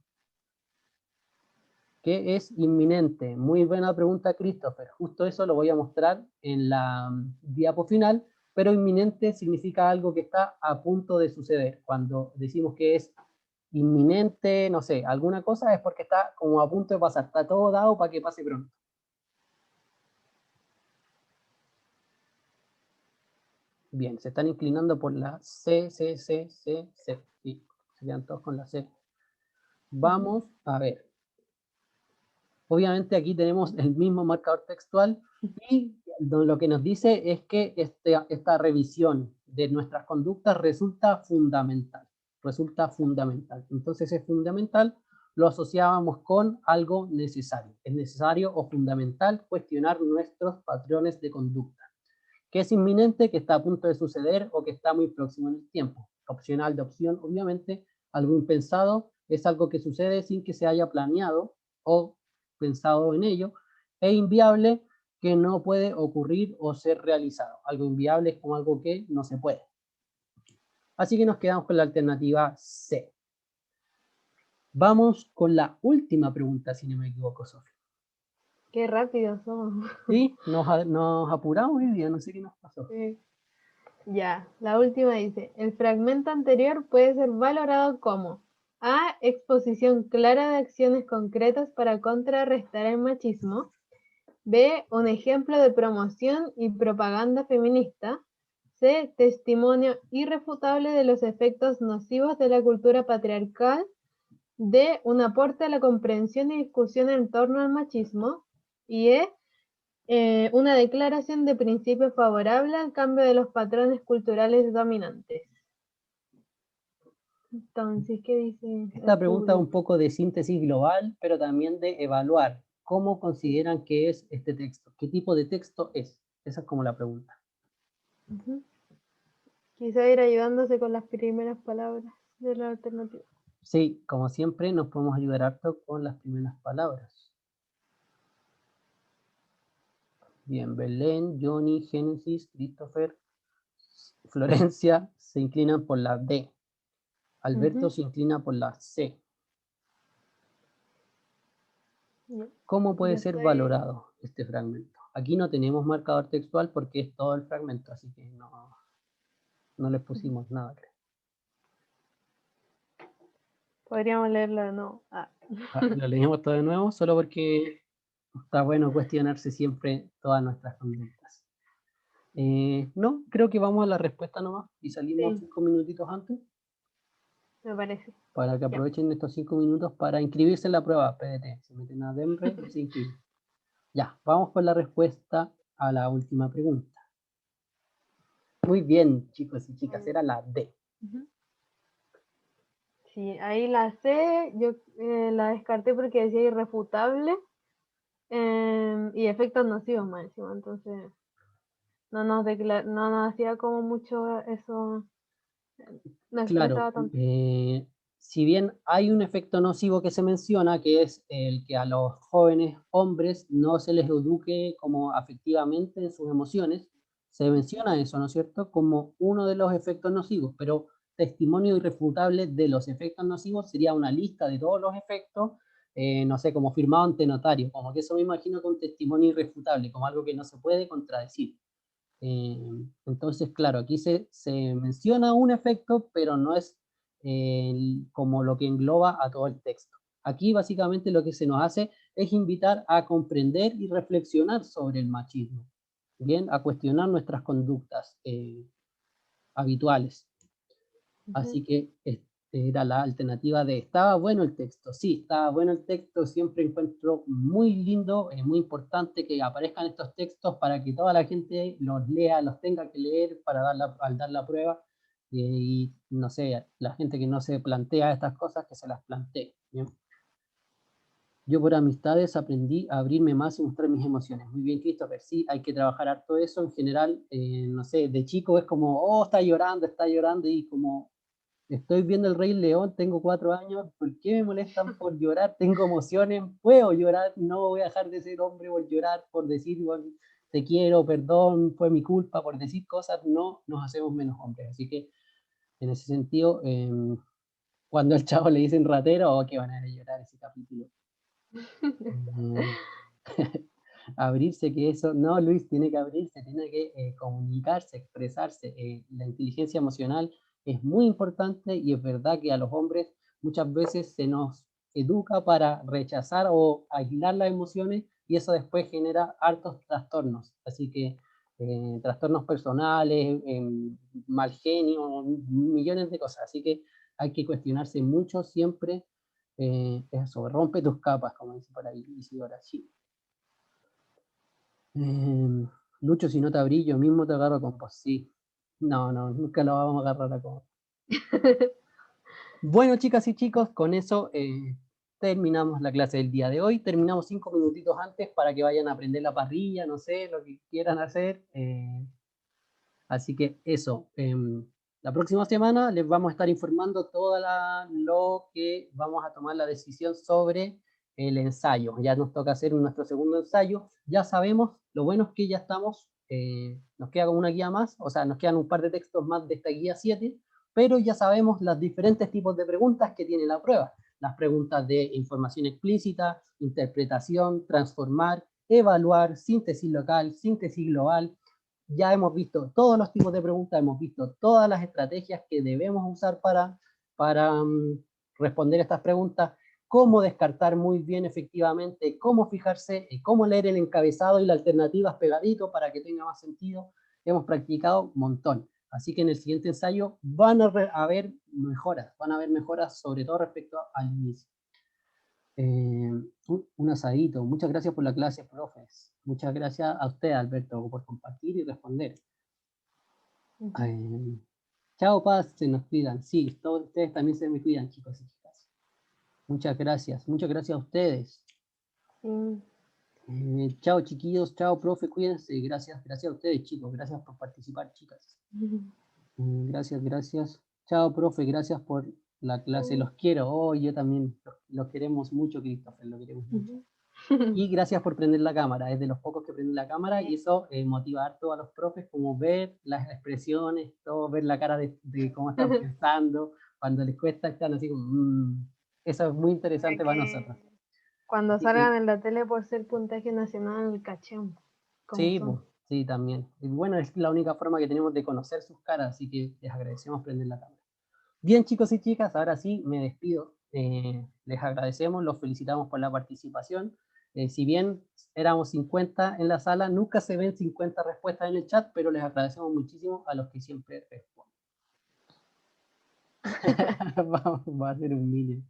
¿Qué es inminente? Muy buena pregunta, Christopher. Justo eso lo voy a mostrar en la diapo final, pero inminente significa algo que está a punto de suceder. Cuando decimos que es inminente, no sé, alguna cosa, es porque está como a punto de pasar. Está todo dado para que pase pronto. Bien, se están inclinando por la C. Sí, se quedan todos con la C. Vamos a ver. Obviamente aquí tenemos el mismo marcador textual y lo que nos dice es que esta revisión de nuestras conductas resulta fundamental. Resulta fundamental. Entonces es fundamental, lo asociábamos con algo necesario. Es necesario o fundamental cuestionar nuestros patrones de conducta. Que es inminente, que está a punto de suceder o que está muy próximo en el tiempo. Opcional de opción, obviamente. Algo impensado es algo que sucede sin que se haya planeado o pensado en ello. E inviable, que no puede ocurrir o ser realizado. Algo inviable es como algo que no se puede. Así que nos quedamos con la alternativa C. Vamos con la última pregunta, si no me equivoco, Sofía. Qué rápido somos. Sí, nos apuramos hoy día, no sé qué nos pasó. Sí. Ya, la última dice, el fragmento anterior puede ser valorado como A, exposición clara de acciones concretas para contrarrestar el machismo, B, un ejemplo de promoción y propaganda feminista, C, testimonio irrefutable de los efectos nocivos de la cultura patriarcal, D, un aporte a la comprensión y discusión en torno al machismo, y E, una declaración de principio favorable al cambio de los patrones culturales dominantes. Entonces, ¿qué dice? Esta pregunta es un poco de síntesis global, pero también de evaluar cómo consideran que es este texto. ¿Qué tipo de texto es? Esa es como la pregunta. Quizá ir ayudándose con las primeras palabras de la alternativa. Sí, como siempre nos podemos ayudar harto con las primeras palabras. Bien, Belén, Johnny, Génesis, Christopher, Florencia se inclinan por la D. Alberto se inclina por la C. ¿Cómo puede ser valorado este fragmento? Aquí no tenemos marcador textual porque es todo el fragmento, así que no les pusimos nada, creo. Podríamos leerlo, no. Lo leímos todo de nuevo, solo porque está bueno cuestionarse siempre todas nuestras conductas. No, creo que vamos a la respuesta nomás y salimos 5 minutitos antes. Me parece. Para que aprovechen estos 5 minutos para inscribirse en la prueba PDT. Se meten a Denver y se inscriben. Ya, vamos con la respuesta a la última pregunta. Muy bien, chicos y chicas, era la D. Sí, ahí la C, yo la descarté porque decía irrefutable y efectos nocivos más encima, entonces no nos hacía como mucho eso, no expresaba Claro, tanto. si bien hay un efecto nocivo que se menciona, que es el que a los jóvenes hombres no se les eduque como afectivamente en sus emociones, se menciona eso, ¿no es cierto?, como uno de los efectos nocivos, pero testimonio irrefutable de los efectos nocivos sería una lista de todos los efectos no sé, como firmado ante notario, como que eso me imagino con testimonio irrefutable, como algo que no se puede contradecir. Entonces, claro, aquí se menciona un efecto, pero no es como lo que engloba a todo el texto. Aquí básicamente lo que se nos hace es invitar a comprender y reflexionar sobre el machismo, bien, a cuestionar nuestras conductas habituales. Así que era la alternativa de, ¿estaba bueno el texto? Sí, estaba bueno el texto, siempre encuentro muy lindo, es muy importante que aparezcan estos textos para que toda la gente los lea, los tenga que leer para al dar la prueba, y no sé, la gente que no se plantea estas cosas, que se las plantee, ¿bien? Yo por amistades aprendí a abrirme más y mostrar mis emociones. Muy bien, Christopher, sí, hay que trabajar harto eso. En general, no sé, de chico es como, oh, está llorando, y como estoy viendo El Rey León, tengo 4 años, ¿por qué me molestan por llorar? Tengo emociones, puedo llorar, no voy a dejar de ser hombre por llorar, por decir, bueno, te quiero, perdón, fue mi culpa, por decir cosas, no nos hacemos menos hombres. Así que, en ese sentido, cuando al chavo le dicen ratero, oh, qué van a llorar ese capítulo. Abrirse, que eso, no, Luis, tiene que abrirse, tiene que comunicarse, expresarse. La inteligencia emocional es muy importante, y es verdad que a los hombres muchas veces se nos educa para rechazar o aislar las emociones, y eso después genera hartos trastornos. Así que trastornos personales, mal genio, millones de cosas. Así que hay que cuestionarse mucho siempre. Eso, rompe tus capas, como dice por ahí Isidora. Sí. Lucho, si no te abrí, yo mismo te agarro con vos. Sí. No, nunca lo vamos a agarrar a con. Bueno, chicas y chicos, con eso terminamos la clase del día de hoy. Terminamos 5 minutitos antes para que vayan a aprender la parrilla, no sé, lo que quieran hacer. Así que eso. La próxima semana les vamos a estar informando lo que vamos a tomar la decisión sobre el ensayo. Ya nos toca hacer nuestro segundo ensayo. Ya sabemos, lo bueno es que ya estamos, nos queda como una guía más, o sea, nos quedan un par de textos más de esta guía 7, pero ya sabemos los diferentes tipos de preguntas que tiene la prueba. Las preguntas de información explícita, interpretación, transformar, evaluar, síntesis local, síntesis global. Ya hemos visto todos los tipos de preguntas, hemos visto todas las estrategias que debemos usar para responder estas preguntas, cómo descartar muy bien efectivamente, cómo fijarse, cómo leer el encabezado y las alternativas pegadito para que tenga más sentido. Hemos practicado un montón. Así que en el siguiente ensayo van a haber mejoras sobre todo respecto al inicio. Un asadito. Muchas gracias por la clase, profes. Muchas gracias a usted, Alberto, por compartir y responder. Chao, Paz, se nos cuidan. Sí, todos ustedes también se me cuidan, chicos y chicas. Muchas gracias a ustedes. Chao, chiquillos, chao, profe, cuídense. Gracias a ustedes, chicos. Gracias por participar, chicas. Gracias. Chao, profe, gracias por la clase. Los quiero. Oh, yo también. Los queremos mucho, Christopher, lo queremos mucho. Y gracias por prender la cámara. Es de los pocos que prenden la cámara, y eso motiva harto a los profes, como ver las expresiones, todo, ver la cara de cómo están pensando. Cuando les cuesta, están así como... Eso es muy interesante para nosotros. Cuando Así salgan que, en la tele por ser puntaje nacional, cachemos. sí, pues, sí, también. Y bueno, es la única forma que tenemos de conocer sus caras, así que les agradecemos prender la cámara. Bien, chicos y chicas, ahora sí me despido. Les agradecemos, los felicitamos por la participación. Si bien éramos 50 en la sala, nunca se ven 50 respuestas en el chat, pero les agradecemos muchísimo a los que siempre responden. Va a ser un mínimo.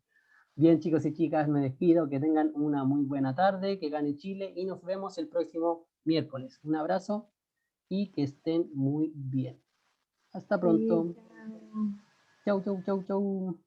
Bien, chicos y chicas, me despido. Que tengan una muy buena tarde, que gane Chile, y nos vemos el próximo miércoles. Un abrazo y que estén muy bien. Hasta pronto. Sí. Chau.